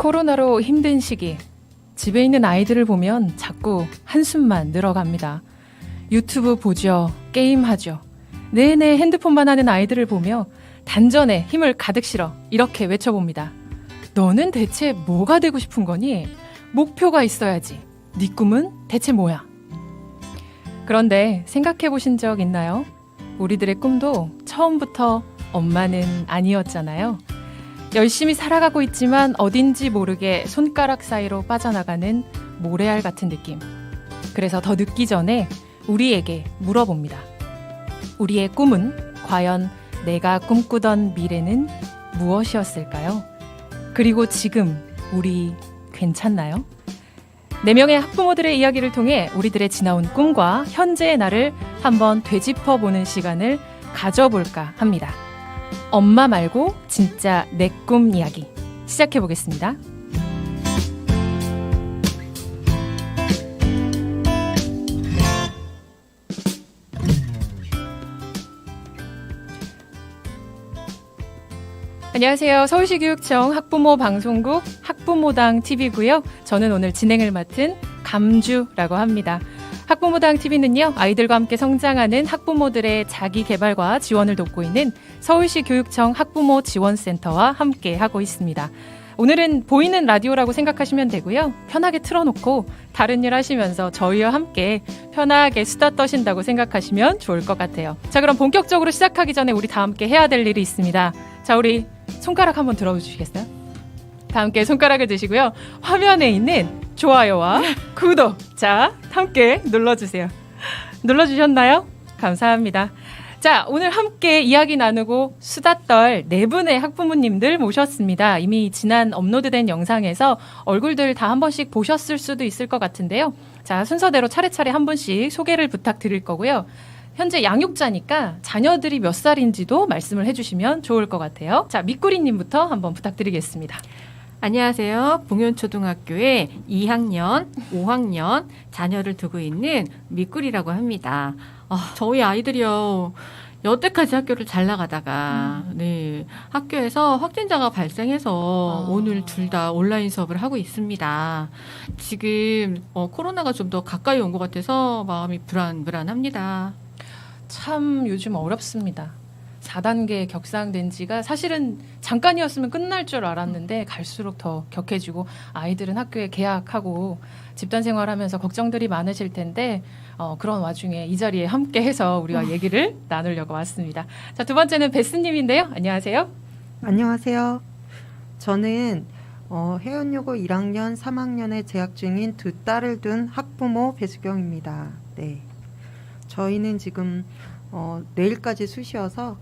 코로나로 힘든 시기, 집에 있는 아이들을 보면 자꾸 한숨만 늘어갑니다. 유튜브 보죠, 게임하죠. 내내 핸드폰만 하는 아이들을 보며 단전에 힘을 가득 실어 이렇게 외쳐봅니다. 너는 대체 뭐가 되고 싶은 거니? 목표가 있어야지. 네 꿈은 대체 뭐야? 그런데 생각해 보신 적 있나요? 우리들의 꿈도 처음부터 엄마는 아니었잖아요. 열심히 살아가고 있지만 어딘지 모르게 손가락 사이로 빠져나가는 모래알 같은 느낌. 그래서 더 늦기 전에 우리에게 물어봅니다. 우리의 꿈은 과연 내가 꿈꾸던 미래는 무엇이었을까요? 그리고 지금 우리 괜찮나요? 4명의 학부모들의 이야기를 통해 우리들의 지나온 꿈과 현재의 나를 한번 되짚어보는 시간을 가져볼까 합니다. 엄마 말고 진짜 내 꿈 이야기 시작해보겠습니다. 안녕하세요. 서울시 교육청 학부모 방송국 학부모당 TV고요. 저는 오늘 진행을 맡은 감주라고 합니다. 학부모당 TV는요, 아이들과 함께 성장하는 학부모들의 자기 개발과 지원을 돕고 있는 서울시 교육청 학부모 지원센터와 함께 하고 있습니다. 오늘은 보이는 라디오라고 생각하시면 되고요. 편하게 틀어놓고 다른 일 하시면서 저희와 함께 편하게 수다 떠신다고 생각하시면 좋을 것 같아요. 자, 그럼 본격적으로 시작하기 전에 우리 다 함께 해야 될 일이 있습니다. 자, 우리 손가락 한번 들어주시겠어요? 다 함께 손가락을 드시고요. 화면에 있는 좋아요와 구독, 자, 함께 눌러주세요. 눌러주셨나요? 감사합니다. 자, 오늘 함께 이야기 나누고 수다 떨 4분의 학부모님들 모셨습니다. 이미 지난 업로드된 영상에서 얼굴들 다 한 번씩 보셨을 수도 있을 것 같은데요. 자, 순서대로 차례차례 한 분씩 소개를 부탁드릴 거고요. 현재 양육자니까 자녀들이 몇 살인지도 말씀을 해주시면 좋을 것 같아요. 자, 미꾸리님부터 한번 부탁드리겠습니다. 안녕하세요. 봉현초등학교에 2학년, 5학년 자녀를 두고 있는 미꾸리라고 합니다. 저희 아이들이요. 여태까지 학교를 잘 나가다가 학교에서 확진자가 발생해서 오늘 둘 다 온라인 수업을 하고 있습니다. 지금 코로나가 좀 더 가까이 온 것 같아서 마음이 불안합니다. 참 요즘 어렵습니다. 4단계 격상된 지가 사실은 잠깐이었으면 끝날 줄 알았는데 갈수록 더 격해지고 아이들은 학교에 개학하고 집단 생활하면서 걱정들이 많으실 텐데 그런 와중에 이 자리에 함께해서 우리가 얘기를 나누려고 왔습니다. 자, 두 번째는 베스님인데요. 안녕하세요. 안녕하세요. 저는 해운여고 1학년, 3학년에 재학 중인 두 딸을 둔 학부모 배수경입니다. 네. 저희는 지금 내일까지 수시여서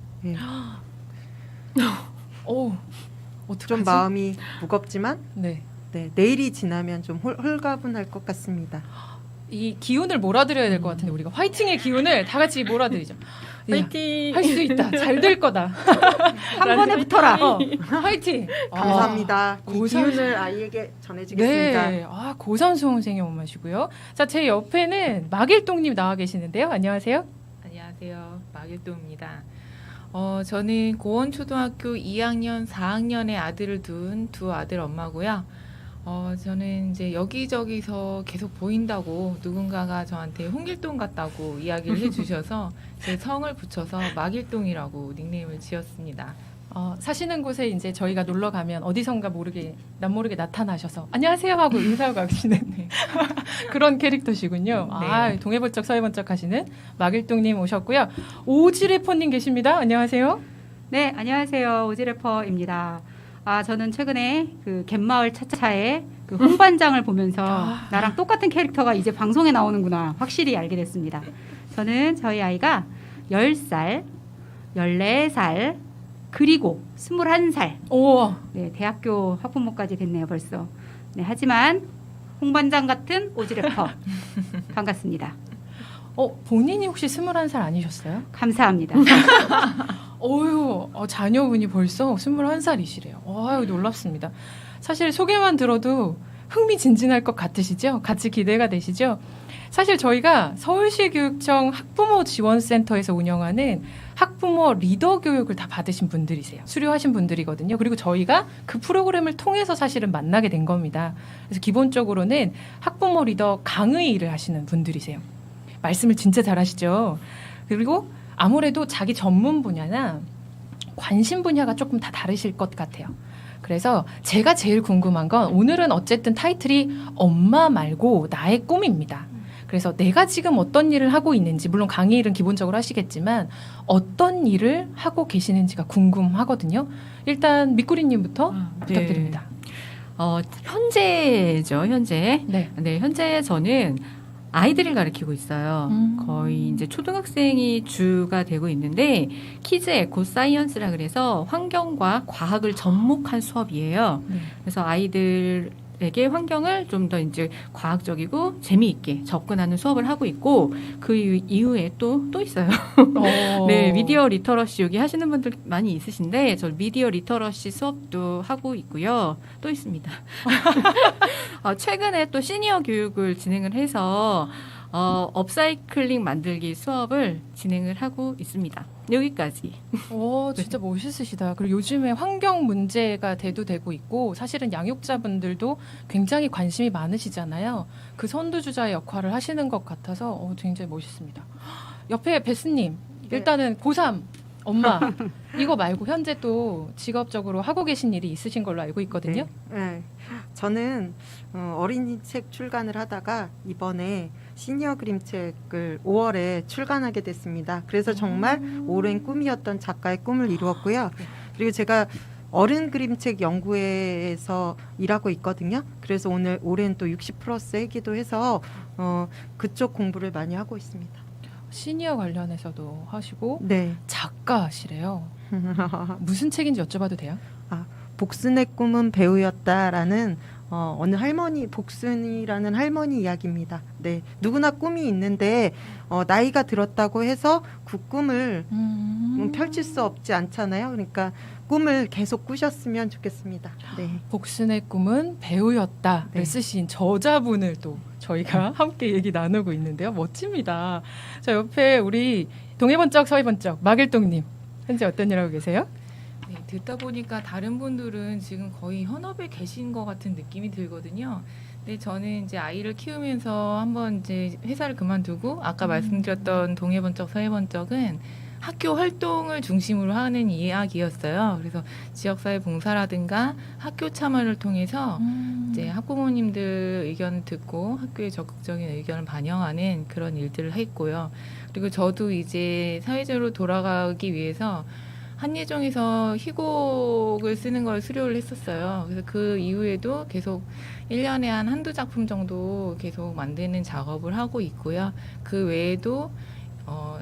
좀 마음이 무겁지만 네, 내일이 지나면 좀 홀가분할 것 같습니다. 이 기운을 몰아드려야 될 것 같은데 우리가 화이팅의 기운을 다 같이 몰아드리죠. 화이팅! 할 수 있다. 잘 될 거다. 한 번에 붙어라. 화이팅! 감사합니다. 이 기운을 아이에게 전해주겠습니다. 네. 고3 수험생의 엄마시고요. 자, 제 옆에는 막일동님 나와 계시는데요. 안녕하세요. 안녕하세요. 막일동입니다. 저는 고원초등학교 2학년, 4학년의 아들을 둔 두 아들 엄마고요. 저는 이제 여기저기서 계속 보인다고 누군가가 저한테 홍길동 같다고 이야기를 해주셔서 제 성을 붙여서 막일동이라고 닉네임을 지었습니다. 사시는 곳에 이제 저희가 놀러 가면 어디선가 남모르게 나타나셔서 안녕하세요 하고 인사하고 가시는 그런 캐릭터시군요. 네. 동해번쩍 서해번쩍 하시는 막일동님 오셨고요. 오지래퍼님 계십니다. 안녕하세요. 네, 안녕하세요. 오지래퍼입니다. 저는 최근에 그 갯마을 차차의 그 홍반장을 보면서 나랑 똑같은 캐릭터가 이제 방송에 나오는구나 확실히 알게 됐습니다. 저는 저희 아이가 10살, 14살, 그리고 21살. 오. 네, 대학교 학부모까지 됐네요, 벌써. 네, 하지만 홍반장 같은 오지래퍼. 반갑습니다. 본인이 혹시 21살 아니셨어요? 감사합니다. 자녀분이 벌써 21살이시래요. 놀랍습니다. 사실 소개만 들어도 흥미진진할 것 같으시죠? 같이 기대가 되시죠? 사실 저희가 서울시 교육청 학부모 지원센터에서 운영하는 학부모 리더 교육을 다 받으신 분들이세요. 수료하신 분들이거든요. 그리고 저희가 그 프로그램을 통해서 사실은 만나게 된 겁니다. 그래서 기본적으로는 학부모 리더 강의 일을 하시는 분들이세요. 말씀을 진짜 잘하시죠. 그리고 아무래도 자기 전문 분야나 관심 분야가 조금 다 다르실 것 같아요. 그래서 제가 제일 궁금한 건 오늘은 어쨌든 타이틀이 엄마 말고 나의 꿈입니다. 그래서 내가 지금 어떤 일을 하고 있는지, 물론 강의 일은 기본적으로 하시겠지만 어떤 일을 하고 계시는지가 궁금하거든요. 일단 미꾸리님부터 부탁드립니다. 현재죠, 현재. 네. 네, 현재 저는 아이들을 가르치고 있어요. 거의 이제 초등학생이 주가 되고 있는데 키즈 에코 사이언스라 그래서 환경과 과학을 접목한 수업이에요. 네. 그래서 아이들에게 환경을 좀 더 이제 과학적이고 재미있게 접근하는 수업을 하고 있고 그 이후에 또 있어요. 네, 미디어 리터러시 여기 하시는 분들 많이 있으신데 저 미디어 리터러시 수업도 하고 있고요. 또 있습니다. 최근에 또 시니어 교육을 진행을 해서 업사이클링 만들기 수업을 진행을 하고 있습니다. 여기까지. 오, 진짜 멋있으시다. 그리고 요즘에 환경 문제가 대두되고 있고 사실은 양육자분들도 굉장히 관심이 많으시잖아요. 그 선두주자의 역할을 하시는 것 같아서 굉장히 멋있습니다. 옆에 베스님, 일단은 고3 엄마 이거 말고 현재 또 직업적으로 하고 계신 일이 있으신 걸로 알고 있거든요. 네. 저는 어린이 책 출간을 하다가 이번에 시니어 그림책을 5월에 출간하게 됐습니다. 그래서 정말 오랜 꿈이었던 작가의 꿈을 이루었고요. 그리고 제가 어른 그림책 연구회에서 일하고 있거든요. 그래서 올해는 또 60+ 해기도 해서 그쪽 공부를 많이 하고 있습니다. 시니어 관련해서도 하시고 네. 작가시래요. 무슨 책인지 여쭤봐도 돼요? 복순의 꿈은 배우였다라는 어느 할머니, 복순이라는 할머니 이야기입니다. 네, 누구나 꿈이 있는데 나이가 들었다고 해서 그 꿈을 펼칠 수 없지 않잖아요. 그러니까 꿈을 계속 꾸셨으면 좋겠습니다. 네. 복순의 꿈은 배우였다를 네. 쓰신 저자분을 또 저희가 함께 얘기 나누고 있는데요. 멋집니다. 자, 옆에 우리 동해번쩍 서해번쩍 마길동님 현재 어떤 일 하고 계세요? 네, 듣다 보니까 다른 분들은 지금 거의 현업에 계신 것 같은 느낌이 들거든요. 근데 저는 이제 아이를 키우면서 한번 이제 회사를 그만두고 아까 말씀드렸던 동해번쩍 서해번쩍은 학교 활동을 중심으로 하는 이야기였어요. 그래서 지역사회 봉사라든가 학교 참여를 통해서 이제 학부모님들 의견을 듣고 학교의 적극적인 의견을 반영하는 그런 일들을 했고요. 그리고 저도 이제 사회적으로 돌아가기 위해서 한예종에서 희곡을 쓰는 걸 수료를 했었어요. 그래서 그 이후에도 계속 1년에 한두 작품 정도 계속 만드는 작업을 하고 있고요. 그 외에도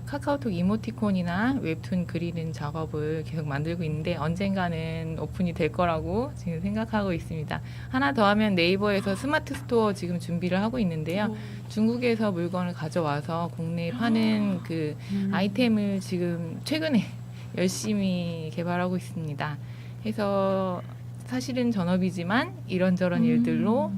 카카오톡 이모티콘이나 웹툰 그리는 작업을 계속 만들고 있는데 언젠가는 오픈이 될 거라고 지금 생각하고 있습니다. 하나 더 하면 네이버에서 스마트 스토어 지금 준비를 하고 있는데요. 중국에서 물건을 가져와서 국내에 파는 그 아이템을 지금 최근에 열심히 개발하고 있습니다. 해서 사실은 전업이지만 이런저런 일들로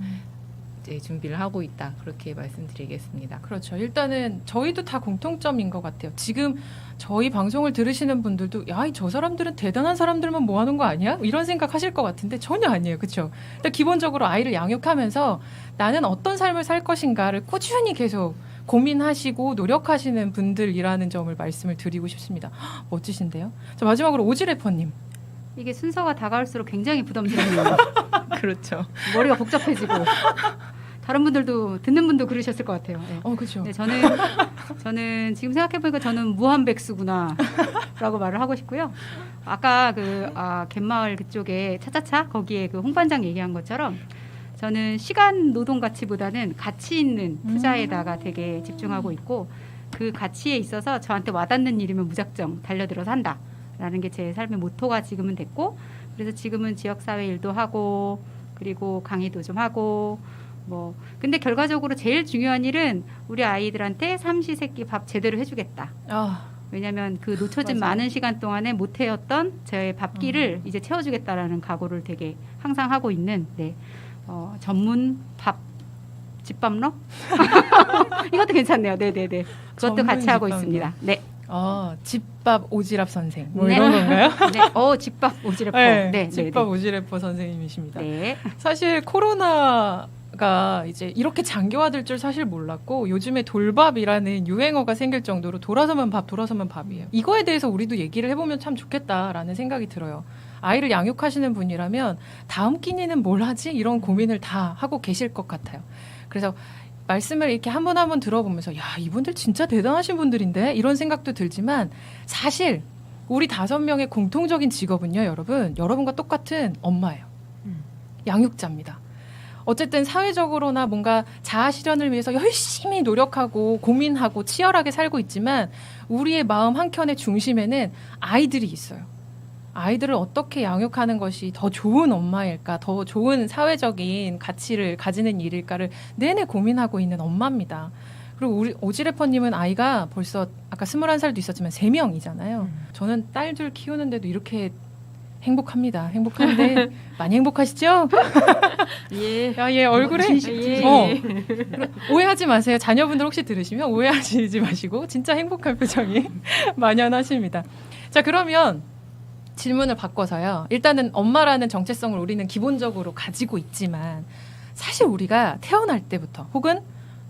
이제 준비를 하고 있다. 그렇게 말씀드리겠습니다. 그렇죠. 일단은 저희도 다 공통점인 것 같아요. 지금 저희 방송을 들으시는 분들도 저 사람들은 대단한 사람들만 모아놓은 거 아니야? 이런 생각하실 것 같은데 전혀 아니에요. 그렇죠? 일단 기본적으로 아이를 양육하면서 나는 어떤 삶을 살 것인가를 꾸준히 계속 고민하시고 노력하시는 분들이라는 점을 말씀을 드리고 싶습니다. 멋지신데요? 자, 마지막으로 오지래퍼님. 이게 순서가 다가올수록 굉장히 부담스럽네요. 그렇죠. 머리가 복잡해지고 다른 분들도 듣는 분도 그러셨을 것 같아요. 네. 그렇죠. 네, 저는 지금 생각해보니까 저는 무한백수구나라고 말을 하고 싶고요. 아까 갯마을 그쪽에 차차차 거기에 그 홍반장 얘기한 것처럼 저는 시간 노동 가치보다는 가치 있는 투자에다가 되게 집중하고 있고 그 가치에 있어서 저한테 와닿는 일이면 무작정 달려들어서 한다라는 게 제 삶의 모토가 지금은 됐고 그래서 지금은 지역사회 일도 하고 그리고 강의도 좀 하고 근데 결과적으로 제일 중요한 일은 우리 아이들한테 삼시세끼 밥 제대로 해주겠다. 왜냐하면 그 놓쳐진 맞아요. 많은 시간 동안에 못 해왔던 저의 밥기를 이제 채워주겠다라는 각오를 되게 항상 하고 있는 전문 밥 집밥러? 이것도 괜찮네요. 네네네. 그것도 전문 같이 하고 집밥러. 있습니다. 네. 집밥 오지랖 선생 뭐 네. 이런 건가요? 네. 집밥 오지랖. 네, 네. 집밥 오지래퍼 선생님이십니다. 네. 사실 코로나가 이제 이렇게 장기화될 줄 사실 몰랐고 요즘에 돌밥이라는 유행어가 생길 정도로 돌아서면 밥, 돌아서면 밥이에요. 이거에 대해서 우리도 얘기를 해보면 참 좋겠다라는 생각이 들어요. 아이를 양육하시는 분이라면 다음 끼니는 뭘 하지? 이런 고민을 다 하고 계실 것 같아요. 그래서 말씀을 이렇게 한 번 한 번 들어보면서 야, 이분들 진짜 대단하신 분들인데 이런 생각도 들지만 사실 우리 5명의 공통적인 직업은요, 여러분과 똑같은 엄마예요. 양육자입니다. 어쨌든 사회적으로나 뭔가 자아 실현을 위해서 열심히 노력하고 고민하고 치열하게 살고 있지만 우리의 마음 한켠의 중심에는 아이들이 있어요. 아이들을 어떻게 양육하는 것이 더 좋은 엄마일까, 더 좋은 사회적인 가치를 가지는 일일까를 내내 고민하고 있는 엄마입니다. 그리고 우리 오지래퍼님은 아이가 벌써 아까 21살도 있었지만 3명이잖아요. 저는 딸들 키우는데도 이렇게 행복합니다. 행복한데 많이 행복하시죠? 예. 야, 얘 얼굴에 예. 오해하지 마세요. 자녀분들 혹시 들으시면 오해하시지 마시고 진짜 행복한 표정이 만연하십니다. 자, 그러면 질문을 바꿔서요. 일단은 엄마라는 정체성을 우리는 기본적으로 가지고 있지만 사실 우리가 태어날 때부터 혹은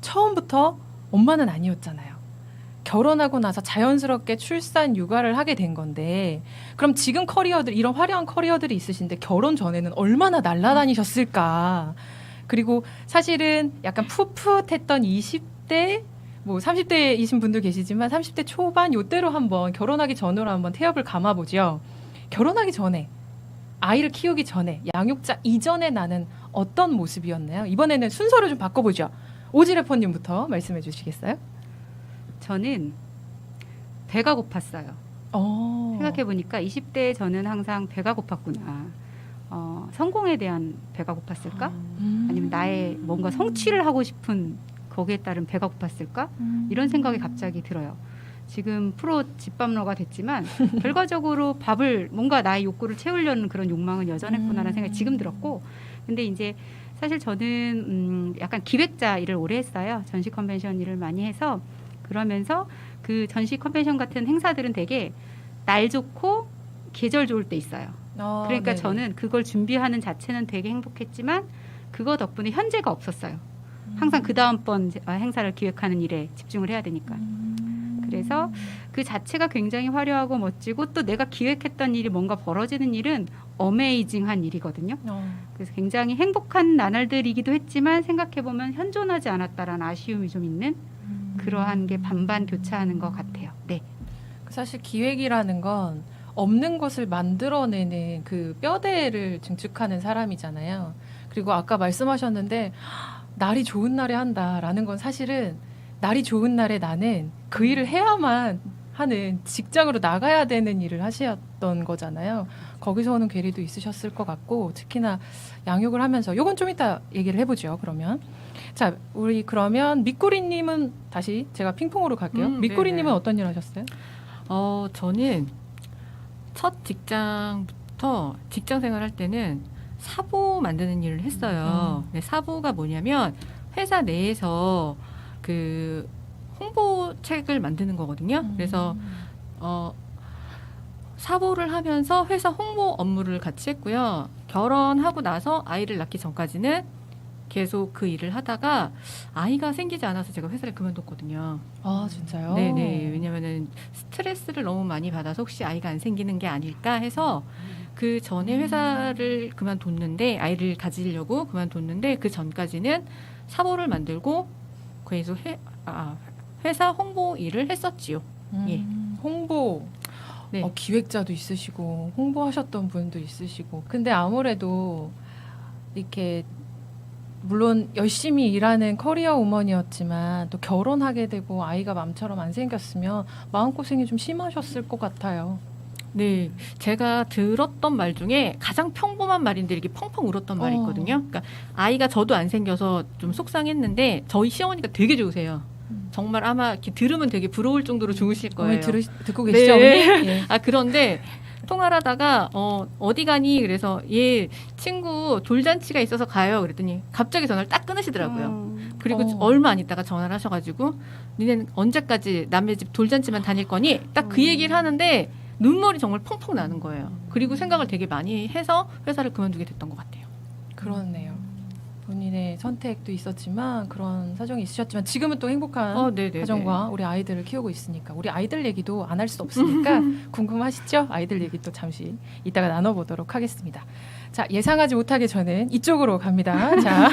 처음부터 엄마는 아니었잖아요. 결혼하고 나서 자연스럽게 출산 육아를 하게 된 건데 그럼 지금 커리어들 이런 화려한 커리어들이 있으신데 결혼 전에는 얼마나 날아다니셨을까. 그리고 사실은 약간 풋풋했던 20대 뭐 30대이신 분도 계시지만 30대 초반 요때로 한번 결혼하기 전으로 한번 태엽을 감아보죠. 결혼하기 전에 아이를 키우기 전에 양육자 이전에 나는 어떤 모습이었나요? 이번에는 순서를 좀 바꿔보죠. 오지래퍼님부터 말씀해 주시겠어요? 저는 배가 고팠어요. 생각해보니까 20대 저는 항상 배가 고팠구나. 성공에 대한 배가 고팠을까? 아니면 나의 뭔가 성취를 하고 싶은 거기에 따른 배가 고팠을까? 이런 생각이 갑자기 들어요. 지금 프로 집밥러가 됐지만 결과적으로 밥을 뭔가 나의 욕구를 채우려는 그런 욕망은 여전했구나라는 생각이 지금 들었고 근데 이제 사실 저는 약간 기획자 일을 오래 했어요. 전시 컨벤션 일을 많이 해서 그러면서 그 전시 컨벤션 같은 행사들은 되게 날 좋고 계절 좋을 때 있어요. 그러니까 네네. 저는 그걸 준비하는 자체는 되게 행복했지만 그거 덕분에 현재가 없었어요. 항상 그 다음번 행사를 기획하는 일에 집중을 해야 되니까. 그래서 그 자체가 굉장히 화려하고 멋지고 또 내가 기획했던 일이 뭔가 벌어지는 일은 어메이징한 일이거든요. 그래서 굉장히 행복한 나날들이기도 했지만 생각해보면 현존하지 않았다라는 아쉬움이 좀 있는 그러한 게 반반 교차하는 것 같아요. 네. 사실 기획이라는 건 없는 것을 만들어내는 그 뼈대를 증축하는 사람이잖아요. 그리고 아까 말씀하셨는데 날이 좋은 날에 한다라는 건 사실은 날이 좋은 날에 나는 그 일을 해야만 하는 직장으로 나가야 되는 일을 하셨던 거잖아요. 거기서 오는 괴리도 있으셨을 것 같고 특히나 양육을 하면서 요건 좀 이따 얘기를 해보죠. 그러면 자 우리 그러면 미꾸리님은 다시 제가 핑퐁으로 갈게요. 미꾸리님은 네네. 어떤 일 하셨어요? 저는 첫 직장부터 직장 생활할 때는 사보 만드는 일을 했어요. 네, 사보가 뭐냐면 회사 내에서 그 홍보책을 만드는 거거든요. 그래서 사보를 하면서 회사 홍보 업무를 같이 했고요. 결혼하고 나서 아이를 낳기 전까지는 계속 그 일을 하다가 아이가 생기지 않아서 제가 회사를 그만뒀거든요. 아 진짜요? 네네. 왜냐면은 스트레스를 너무 많이 받아서 혹시 아이가 안 생기는 게 아닐까 해서 그 전에 회사를 그만뒀는데 아이를 가지려고 그만뒀는데 그 전까지는 사보를 만들고 그래서 회사 홍보 일을 했었지요. 예. 홍보. 네. 기획자도 있으시고 홍보하셨던 분도 있으시고 근데 아무래도 이렇게 물론 열심히 일하는 커리어 우먼이었지만 또 결혼하게 되고 아이가 마음처럼 안 생겼으면 마음고생이 좀 심하셨을 것 같아요. 네, 제가 들었던 말 중에 가장 평범한 말인데 이렇게 펑펑 울었던 말이 있거든요. 그러니까 아이가 저도 안 생겨서 좀 속상했는데 저희 시어머니가 되게 좋으세요. 정말 아마 이렇게 들으면 되게 부러울 정도로 좋으실 거예요. 듣고 계시죠? 네. 어머니? 예. 그런데 통화를 하다가 어디 가니? 그래서 얘 친구 돌잔치가 있어서 가요. 그랬더니 갑자기 전화를 딱 끊으시더라고요. 그리고 얼마 안 있다가 전화를 하셔가지고 니네는 언제까지 남의 집 돌잔치만 다닐 거니? 딱 그 얘기를 하는데 눈물이 정말 펑펑 나는 거예요. 그리고 생각을 되게 많이 해서 회사를 그만두게 됐던 것 같아요. 그렇네요. 본인의 선택도 있었지만 그런 사정이 있으셨지만 지금은 또 행복한 네네. 가정과 우리 아이들을 키우고 있으니까 우리 아이들 얘기도 안 할 수 없으니까 궁금하시죠? 아이들 얘기 또 잠시 이따가 나눠보도록 하겠습니다. 자, 예상하지 못하게 저는 이쪽으로 갑니다. 자,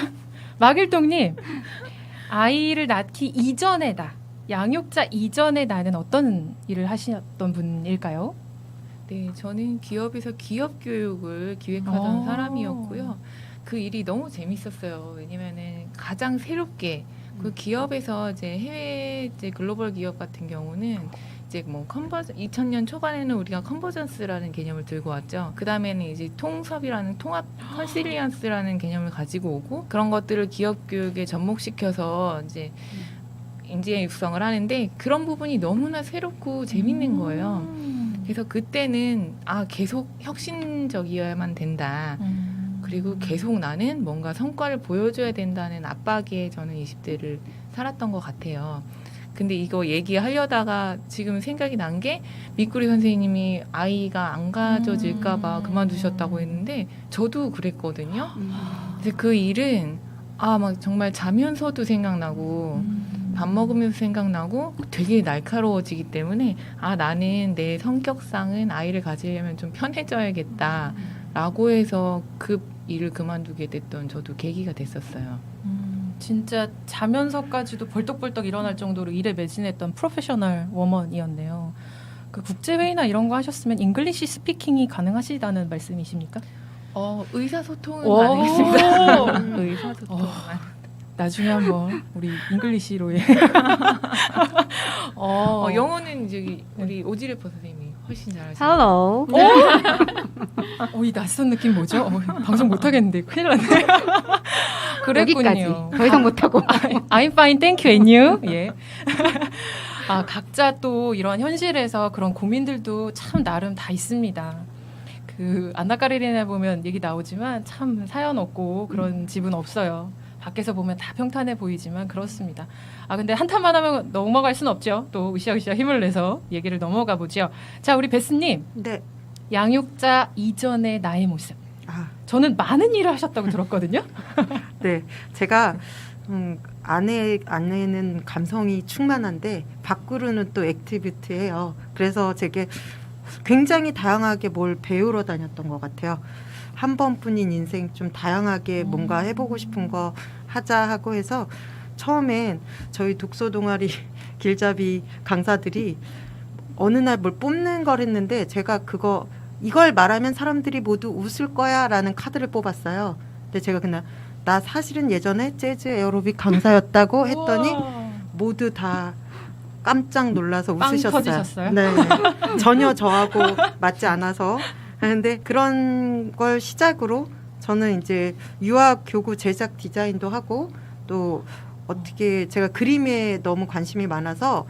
막일동님, 아이를 낳기 이전의 나, 양육자 이전의 나는 어떤 일을 하셨던 분일까요? 네, 저는 기업에서 기업 교육을 기획하던 사람이었고요. 그 일이 너무 재밌었어요. 왜냐면은 가장 새롭게 그 기업에서 이제 해외 이제 글로벌 기업 같은 경우는 이제 뭐 2000년 초반에는 우리가 컨버전스라는 개념을 들고 왔죠. 그 다음에는 이제 통섭이라는 통합 컨실리언스라는 개념을 가지고 오고 그런 것들을 기업 교육에 접목시켜서 이제 인재 육성을 하는데 그런 부분이 너무나 새롭고 재밌는 거예요. 그래서 그때는 계속 혁신적이어야만 된다. 그리고 계속 나는 뭔가 성과를 보여줘야 된다는 압박에 저는 20대를 살았던 것 같아요. 근데 이거 얘기하려다가 지금 생각이 난 게 미꾸리 선생님이 아이가 안 가져질까 봐 그만두셨다고 했는데 저도 그랬거든요. 근데 그 일은 막 정말 자면서도 생각나고 밥 먹으면서 생각나고 되게 날카로워지기 때문에 나는 내 성격상은 아이를 가지려면 좀 편해져야겠다 라고 해서 그 일을 그만두게 됐던 저도 계기가 됐었어요. 진짜 자면서까지도 벌떡벌떡 일어날 정도로 일에 매진했던 프로페셔널 워먼이었네요. 그 국제회의나 이런 거 하셨으면 잉글리시 스피킹이 가능하시다는 말씀이십니까? 의사소통은 오. 가능했습니다. 의사소통만. 나중에 한번 우리 잉글리시로의 영어는 이제 우리 오지레퍼 선생님이 훨씬 잘하시죠. Hello. 이 낯선 느낌 뭐죠? 방송 못하겠는데 큰일 났네. 그랬군요. 여기까지. 더 이상 못하고. I'm fine, thank you, and you? 예. 각자 또 이런 현실에서 그런 고민들도 참 나름 다 있습니다. 그 안나 까레리나 보면 얘기 나오지만 참 사연 없고 그런 집은 없어요. 밖에서 보면 다 평탄해 보이지만 그렇습니다. 근데 한탄만 하면 넘어갈 수는 없죠. 또 으쌰으쌰 힘을 내서 얘기를 넘어가 보죠. 자, 우리 베스님. 네. 양육자 이전의 나의 모습. 저는 많은 일을 하셨다고 들었거든요. 네. 제가 아내는 감성이 충만한데 밖으로는 또 액티비티해요. 그래서 제게 굉장히 다양하게 뭘 배우러 다녔던 것 같아요. 한 번뿐인 인생 좀 다양하게 뭔가 해보고 싶은 거 하자 하고 해서 처음엔 저희 독서 동아리 길잡이 강사들이 어느 날 뭘 뽑는 걸 했는데 제가 이걸 말하면 사람들이 모두 웃을 거야 라는 카드를 뽑았어요. 근데 제가 그냥 나 사실은 예전에 재즈 에어로빅 강사였다고 했더니 모두 다 깜짝 놀라서 빵 웃으셨어요. 터지셨어요? 네. 전혀 저하고 맞지 않아서. 그런데 그런 걸 시작으로 저는 이제 유학 교구 제작 디자인도 하고 또 어떻게 제가 그림에 너무 관심이 많아서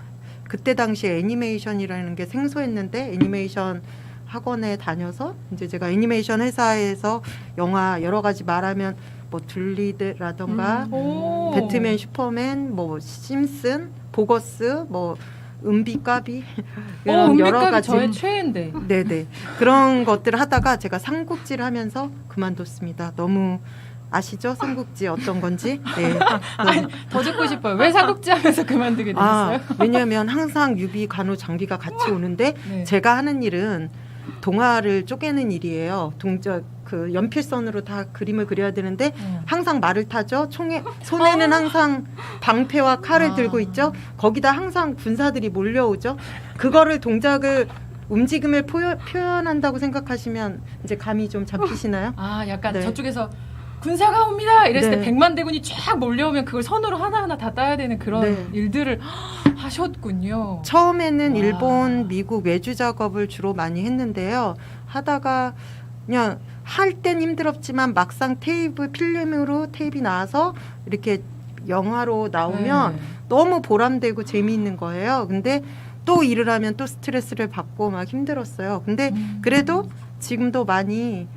그때 당시에 애니메이션이라는 게 생소했는데 애니메이션 학원에 다녀서 이제 제가 애니메이션 회사에서 영화 여러 가지 말하면 뭐 둘리드라던가 배트맨, 슈퍼맨, 뭐 심슨, 보거스, 뭐 은비까비 이런 여러 은비까비 가지 저의 최애인데. 네네 그런 것들을 하다가 제가 삼국지를 하면서 그만뒀습니다. 너무 아시죠? 삼국지 어떤 건지. 네. 더 듣고 싶어요. 왜 사국지 하면서 그만두게 되셨어요? 왜냐하면 항상 유비, 간호, 장비가 같이 오는데 네. 제가 하는 일은 동화를 쪼개는 일이에요. 그 연필선으로 다 그림을 그려야 되는데 항상 말을 타죠. 손에는 항상 방패와 칼을 들고 있죠. 거기다 항상 군사들이 몰려오죠. 그거를 동작을 움직임을 표현한다고 생각하시면 이제 감이 좀 잡히시나요? 약간 네. 저쪽에서 군사가 옵니다 이랬을 네. 때 100만 대군이 쫙 몰려오면 그걸 선으로 하나하나 다 따야 되는 그런 네. 일들을 하셨군요. 처음에는 와. 일본, 미국 외주 작업을 주로 많이 했는데요. 하다가 그냥 할 땐 힘들었지만 막상 필름으로 테이프가 나와서 이렇게 영화로 나오면 네. 너무 보람되고 재미있는 거예요. 근데 또 일을 하면 또 스트레스를 받고 막 힘들었어요. 근데 그래도 지금도 많이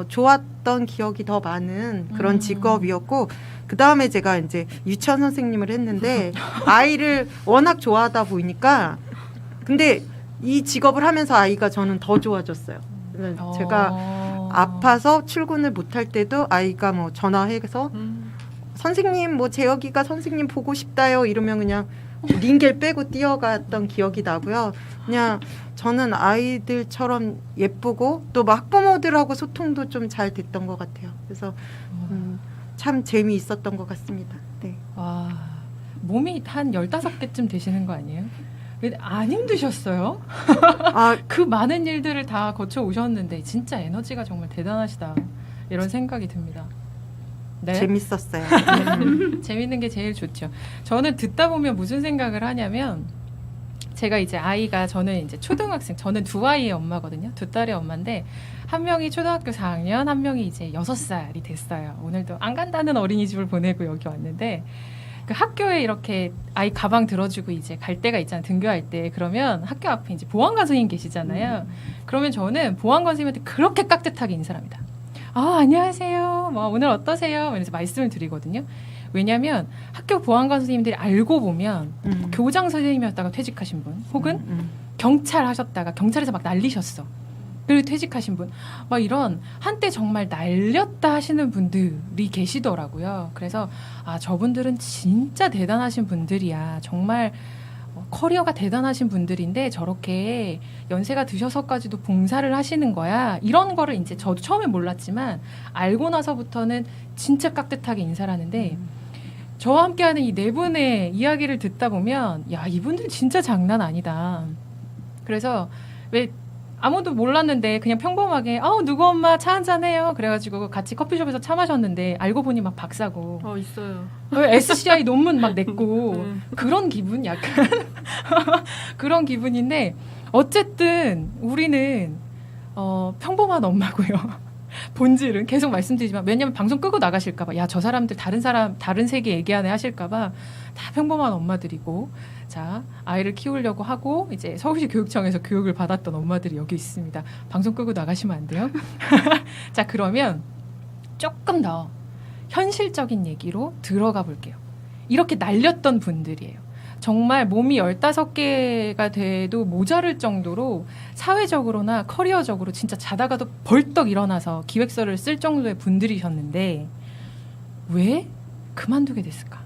좋았던 기억이 더 많은 그런 직업이었고, 그 다음에 제가 이제 유치원 선생님을 했는데 아이를 워낙 좋아하다 보니까, 근데 이 직업을 하면서 아이가 저는 더 좋아졌어요. 제가 아파서 출근을 못할 때도 아이가 뭐 전화해서 선생님 뭐 재혁이가 선생님 보고 싶다요 이러면 그냥 링겔 빼고 뛰어갔던 기억이 나고요. 그냥 저는 아이들처럼 예쁘고 또 막 학부모들하고 소통도 좀 잘 됐던 것 같아요. 그래서 참 재미있었던 것 같습니다. 네. 와, 몸이 한 15개쯤 되시는 거 아니에요? 근데 안 힘드셨어요? 아, 그 많은 일들을 다 거쳐 오셨는데 진짜 에너지가 정말 대단하시다. 이런 생각이 듭니다. 네. 재밌었어요. 재밌는 게 제일 좋죠. 저는 듣다 보면 무슨 생각을 하냐면, 제가 이제 아이가, 저는 이제 초등학생, 저는 두 아이의 엄마거든요. 두 딸의 엄마인데 한 명이 초등학교 4학년, 한 명이 이제 6살이 됐어요. 오늘도 안 간다는 어린이집을 보내고 여기 왔는데, 그 학교에 이렇게 아이 가방 들어주고 이제 갈 때가 있잖아요. 등교할 때. 그러면 학교 앞에 이제 보안관 선생님 계시잖아요. 그러면 저는 보안관 선생님한테 그렇게 깍듯하게 인사를 합니다. 아, 안녕하세요. 뭐 오늘 어떠세요? 이러면서 말씀을 드리거든요. 왜냐하면 학교 보안관 선생님들이 알고 보면 교장 선생님이었다가 퇴직하신 분, 혹은 경찰 하셨다가 경찰에서 막 날리셨어. 그리고 퇴직하신 분, 막 이런 한때 정말 날렸다 하시는 분들이 계시더라고요. 그래서 아, 저분들은 진짜 대단하신 분들이야. 정말 커리어가 대단하신 분들인데 저렇게 연세가 드셔서까지도 봉사를 하시는 거야. 이런 거를 이제 저도 처음에 몰랐지만 알고 나서부터는 진짜 깍듯하게 인사를 하는데, 저와 함께하는 이 네 분의 이야기를 듣다 보면 야, 이분들 진짜 장난 아니다. 그래서 왜 아무도 몰랐는데 그냥 평범하게 누구 엄마 차 한잔 해요. 그래가지고 같이 커피숍에서 차 마셨는데 알고 보니 막 박사고 있어요. SCI 논문 막 냈고 그런 기분 약간 그런 기분인데, 어쨌든 우리는 평범한 엄마고요. 본질은 계속 말씀드리지만, 왜냐면 방송 끄고 나가실까봐, 야, 저 사람들 다른 세계 얘기하네 하실까봐 다 평범한 엄마들이고, 자, 아이를 키우려고 하고 이제 서울시 교육청에서 교육을 받았던 엄마들이 여기 있습니다. 방송 끄고 나가시면 안 돼요. 자, 그러면 조금 더 현실적인 얘기로 들어가 볼게요. 이렇게 날렸던 분들이에요. 정말 몸이 15개가 돼도 모자랄 정도로 사회적으로나 커리어적으로 진짜 자다가도 벌떡 일어나서 기획서를 쓸 정도의 분들이셨는데 왜 그만두게 됐을까?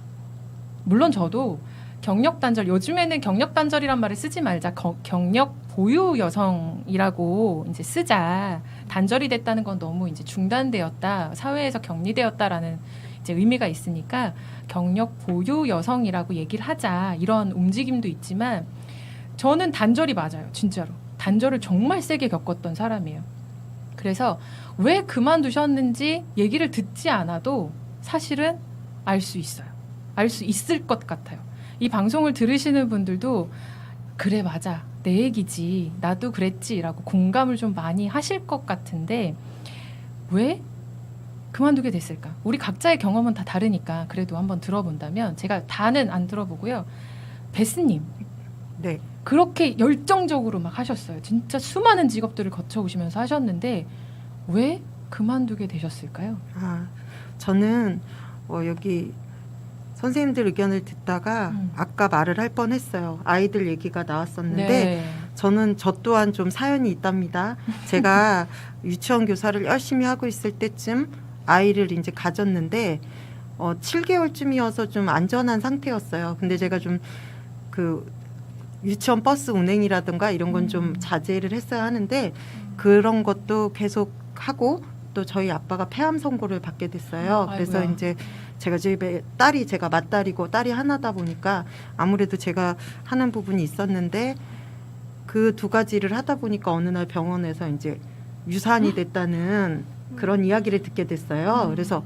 물론 저도 경력 단절, 요즘에는 경력 단절이란 말을 쓰지 말자, 경력 보유 여성이라고 이제 쓰자. 단절이 됐다는 건 너무 이제 중단되었다, 사회에서 격리되었다라는 이제 의미가 있으니까 경력 보유 여성이라고 얘기를 하자, 이런 움직임도 있지만, 저는 단절이 맞아요. 진짜로 단절을 정말 세게 겪었던 사람이에요. 그래서 왜 그만두셨는지 얘기를 듣지 않아도 사실은 알 수 있어요. 알 수 있을 것 같아요. 이 방송을 들으시는 분들도 그래, 맞아, 내 얘기지, 나도 그랬지라고 공감을 좀 많이 하실 것 같은데, 왜 그만두게 됐을까? 우리 각자의 경험은 다 다르니까 그래도 한번 들어본다면, 제가 다는 안 들어보고요. 베스님, 네. 그렇게 열정적으로 막 하셨어요. 진짜 수많은 직업들을 거쳐오시면서 하셨는데 왜 그만두게 되셨을까요? 저는 여기 선생님들 의견을 듣다가 아까 말을 할 뻔했어요. 아이들 얘기가 나왔었는데 네. 저 또한 좀 사연이 있답니다. 제가 유치원 교사를 열심히 하고 있을 때쯤 아이를 이제 가졌는데 7개월쯤이어서 좀 안전한 상태였어요. 근데 제가 좀 그 유치원 버스 운행이라든가 이런 건 좀 자제를 했어야 하는데, 그런 것도 계속 하고, 또 저희 아빠가 폐암 선고를 받게 됐어요. 그래서 아이고야. 이제 제가 집에 제가 맏딸이고 딸이 하나다 보니까 아무래도 제가 하는 부분이 있었는데, 그 두 가지를 하다 보니까 어느 날 병원에서 이제 유산이 됐다는 그런 이야기를 듣게 됐어요. 그래서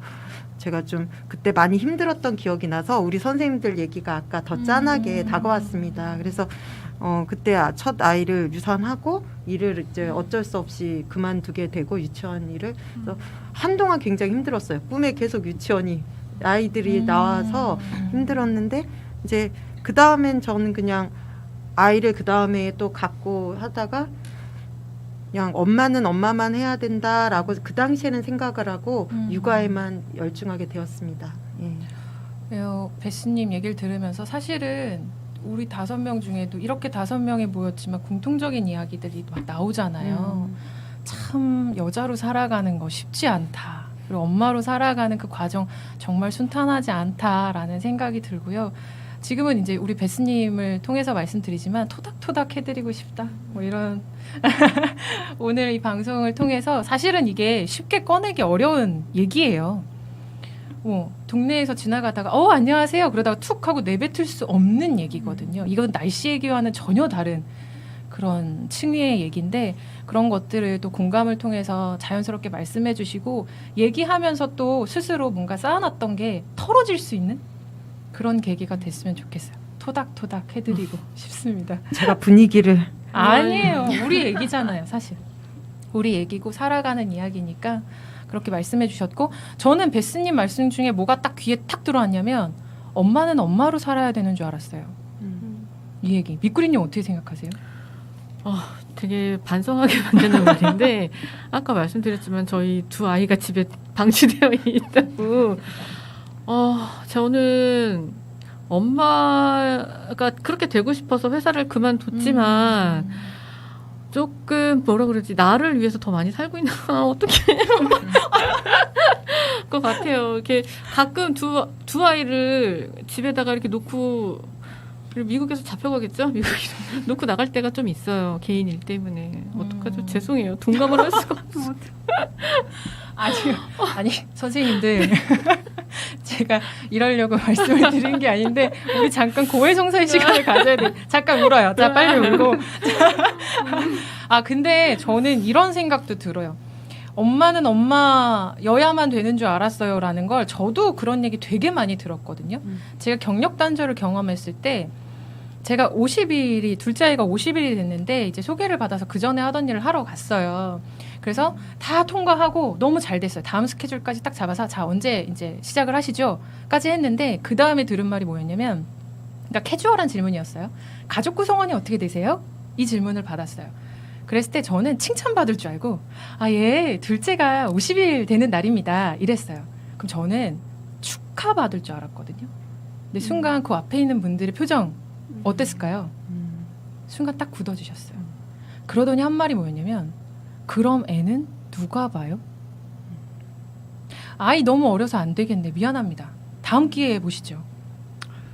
제가 좀 그때 많이 힘들었던 기억이 나서 우리 선생님들 얘기가 아까 더 짠하게 다가왔습니다. 그래서 그때 첫 아이를 유산하고 일을 이제 어쩔 수 없이 그만두게 되고, 유치원 일을. 그래서 한동안 굉장히 힘들었어요. 꿈에 계속 유치원이 아이들이 나와서 힘들었는데, 이제 그 다음엔 저는 그냥 아이를 그 다음에 또 갖고 하다가 그냥 엄마는 엄마만 해야 된다라고 그 당시에는 생각을 하고 육아에만 열중하게 되었습니다. 예. 베스님 얘기를 들으면서 사실은 우리 5명 중에도 이렇게 5명이 모였지만 공통적인 이야기들이 막 나오잖아요. 참 여자로 살아가는 거 쉽지 않다. 그리고 엄마로 살아가는 그 과정 정말 순탄하지 않다라는 생각이 들고요. 지금은 이제 우리 베스님을 통해서 말씀드리지만 토닥토닥 해드리고 싶다. 뭐 이런 오늘 이 방송을 통해서 사실은 이게 쉽게 꺼내기 어려운 얘기예요. 동네에서 지나가다가 안녕하세요 그러다가 툭 하고 내뱉을 수 없는 얘기거든요. 이건 날씨 얘기와는 전혀 다른 그런 층위의 얘기인데 그런 것들을 또 공감을 통해서 자연스럽게 말씀해 주시고 얘기하면서 또 스스로 뭔가 쌓아놨던 게 털어질 수 있는 그런 계기가 됐으면 좋겠어요. 토닥토닥 해드리고 싶습니다. 제가 분위기를 아니에요. 우리 얘기잖아요, 사실. 우리 얘기고 살아가는 이야기니까 그렇게 말씀해 주셨고 저는 베스님 말씀 중에 뭐가 딱 귀에 탁 들어왔냐면 엄마는 엄마로 살아야 되는 줄 알았어요. 이 얘기. 미꾸리님 어떻게 생각하세요? 되게 반성하게 만드는 말인데 아까 말씀드렸지만 저희 2 아이가 집에 방치되어 있다고. 저는 엄마가 그렇게 되고 싶어서 회사를 그만뒀지만 조금 뭐라 그러지 나를 위해서 더 많이 살고 있는 어떻게 것 같아요. 이렇게 가끔 두 아이를 집에다가 이렇게 놓고 그리고 미국에서 잡혀가겠죠? 미국에 놓고 나갈 때가 좀 있어요. 개인 일 때문에. 어떡하죠? 죄송해요. 동감을 할 수가 없어. 아니 선생님들 제가 이러려고 말씀을 드린 게 아닌데 우리 잠깐 고해성사의 시간을 가져야 돼. 잠깐 울어요. 자 빨리 울고. 근데 저는 이런 생각도 들어요. 엄마는 엄마여야만 되는 줄 알았어요 라는 걸 저도 그런 얘기 되게 많이 들었거든요. 제가 경력 단절을 경험했을 때 제가 50일이 둘째 아이가 50일이 됐는데 이제 소개를 받아서 그 전에 하던 일을 하러 갔어요. 그래서 다 통과하고 너무 잘 됐어요. 다음 스케줄까지 딱 잡아서 자 언제 이제 시작을 하시죠?까지 했는데 그 다음에 들은 말이 뭐였냐면 그러니까 캐주얼한 질문이었어요. 가족 구성원이 어떻게 되세요? 이 질문을 받았어요. 그랬을 때 저는 칭찬받을 줄 알고 예 둘째가 50일 되는 날입니다 이랬어요. 그럼 저는 축하받을 줄 알았거든요. 근데 순간 그 앞에 있는 분들의 표정 어땠을까요? 순간 딱 굳어지셨어요. 그러더니 한 말이 뭐였냐면 그럼 애는 누가 봐요? 아이 너무 어려서 안 되겠네. 미안합니다. 다음 기회에 보시죠.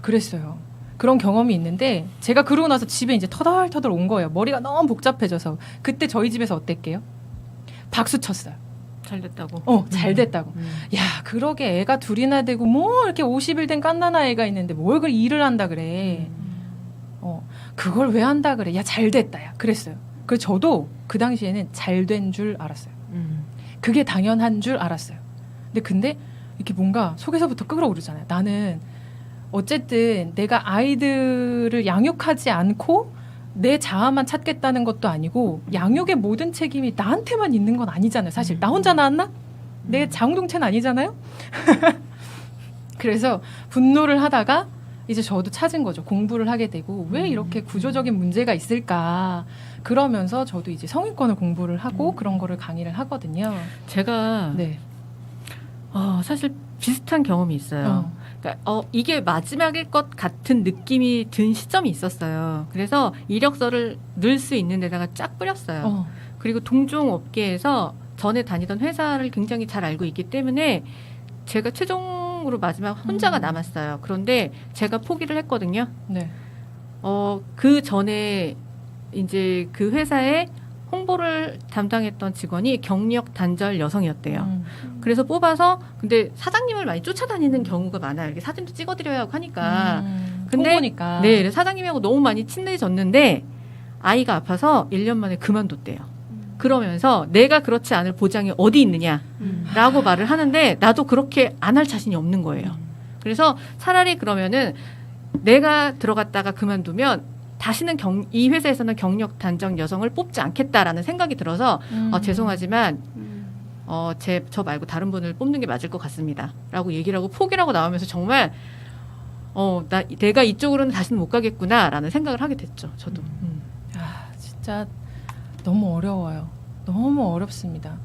그랬어요. 그런 경험이 있는데 제가 그러고 나서 집에 이제 터덜터덜 온 거예요. 머리가 너무 복잡해져서. 그때 저희 집에서 어땠게요? 박수 쳤어요. 잘 됐다고. 잘 됐다고. 야, 그러게 애가 둘이나 되고 뭐 이렇게 50일 된 깐난아 애가 있는데 뭘 그걸 일을 한다 그래. 그걸 왜 한다 그래. 야, 잘 됐다. 야. 그랬어요. 그래서 저도 그 당시에는 잘 된 줄 알았어요. 그게 당연한 줄 알았어요. 근데 이렇게 뭔가 속에서부터 끓어오르잖아요. 나는 어쨌든 내가 아이들을 양육하지 않고 내 자아만 찾겠다는 것도 아니고 양육의 모든 책임이 나한테만 있는 건 아니잖아요. 사실 나 혼자 낳았나? 내 자웅동체는 아니잖아요. 그래서 분노를 하다가 이제 저도 찾은 거죠. 공부를 하게 되고 왜 이렇게 구조적인 문제가 있을까. 그러면서 저도 이제 성인권을 공부를 하고 그런 거를 강의를 하거든요. 제가 네. 사실 비슷한 경험이 있어요. 그러니까 이게 마지막일 것 같은 느낌이 든 시점이 있었어요. 그래서 이력서를 넣을 수 있는 데다가 쫙 뿌렸어요. 그리고 동종 업계에서 전에 다니던 회사를 굉장히 잘 알고 있기 때문에 제가 최종으로 마지막 혼자가 남았어요. 그런데 제가 포기를 했거든요. 네. 그 전에 이제 그 회사에 홍보를 담당했던 직원이 경력 단절 여성이었대요. 그래서 뽑아서 근데 사장님을 많이 쫓아다니는 경우가 많아요. 이렇게 사진도 찍어드려야 하고 하니까. 근데 홍보니까. 네, 사장님하고 너무 많이 친해졌는데 아이가 아파서 1년 만에 그만뒀대요. 그러면서 내가 그렇지 않을 보장이 어디 있느냐라고 말을 하는데 나도 그렇게 안 할 자신이 없는 거예요. 그래서 차라리 그러면은 내가 들어갔다가 그만두면 다시는 이 회사에서는 경력 단절 여성을 뽑지 않겠다라는 생각이 들어서 죄송하지만 저 말고 다른 분을 뽑는 게 맞을 것 같습니다. 라고 얘기를 하고 포기를 하고 나오면서 정말 내가 이쪽으로는 다시는 못 가겠구나라는 생각을 하게 됐죠. 저도. 진짜 너무 어려워요. 너무 어렵습니다.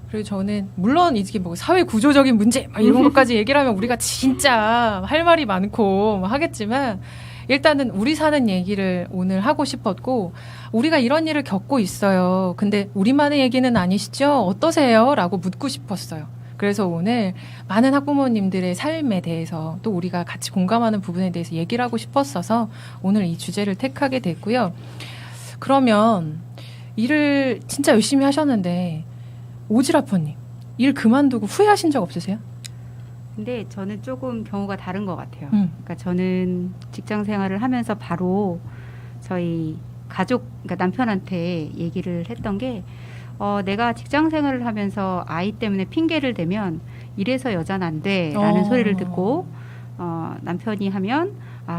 그리고 저는 물론 이게 뭐 사회 구조적인 문제 막 이런 것까지 얘기를 하면 우리가 진짜 할 말이 많고 하겠지만 일단은 우리 사는 얘기를 오늘 하고 싶었고 우리가 이런 일을 겪고 있어요. 근데 우리만의 얘기는 아니시죠? 어떠세요? 라고 묻고 싶었어요. 그래서 오늘 많은 학부모님들의 삶에 대해서 또 우리가 같이 공감하는 부분에 대해서 얘기를 하고 싶었어서 오늘 이 주제를 택하게 됐고요. 그러면 일을 진짜 열심히 하셨는데 오지라퍼님 일 그만두고 후회하신 적 없으세요? 근데 저는 조금 경우가 다른 것 같아요. 그러니까 저는 직장 생활을 하면서 바로 저희 가족, 그러니까 남편한테 얘기를 했던 게 내가 직장 생활을 하면서 아이 때문에 핑계를 대면 이래서 여자는 안 돼라는 소리를 듣고 남편이 하면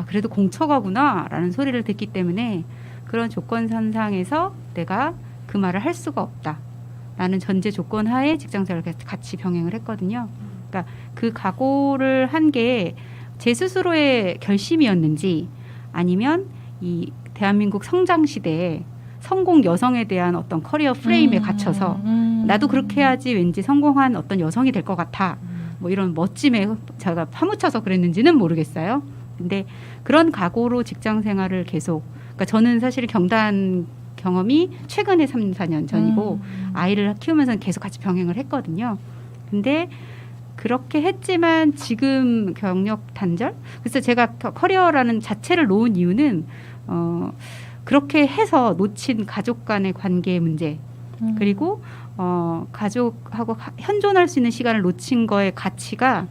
그래도 공처가구나라는 소리를 듣기 때문에 그런 조건선상에서 내가 그 말을 할 수가 없다라는 전제 조건 하에 직장 생활을 같이 병행을 했거든요. 그러니까 그 각오를 한 게 제 스스로의 결심이었는지 아니면 이 대한민국 성장 시대에 성공 여성에 대한 어떤 커리어 프레임에 갇혀서 나도 그렇게 해야지 왠지 성공한 어떤 여성이 될 것 같아. 뭐 이런 멋짐에 제가 파묻혀서 그랬는지는 모르겠어요. 근데 그런 각오로 직장 생활을 계속, 그러니까 저는 사실 경단 경험이 최근에 3, 4년 전이고 아이를 키우면서 계속 같이 병행을 했거든요. 근데 그렇게 했지만 지금 경력 단절? 그래서 제가 커리어라는 자체를 놓은 이유는 그렇게 해서 놓친 가족 간의 관계 문제 그리고 가족하고 현존할 수 있는 시간을 놓친 거의 가치가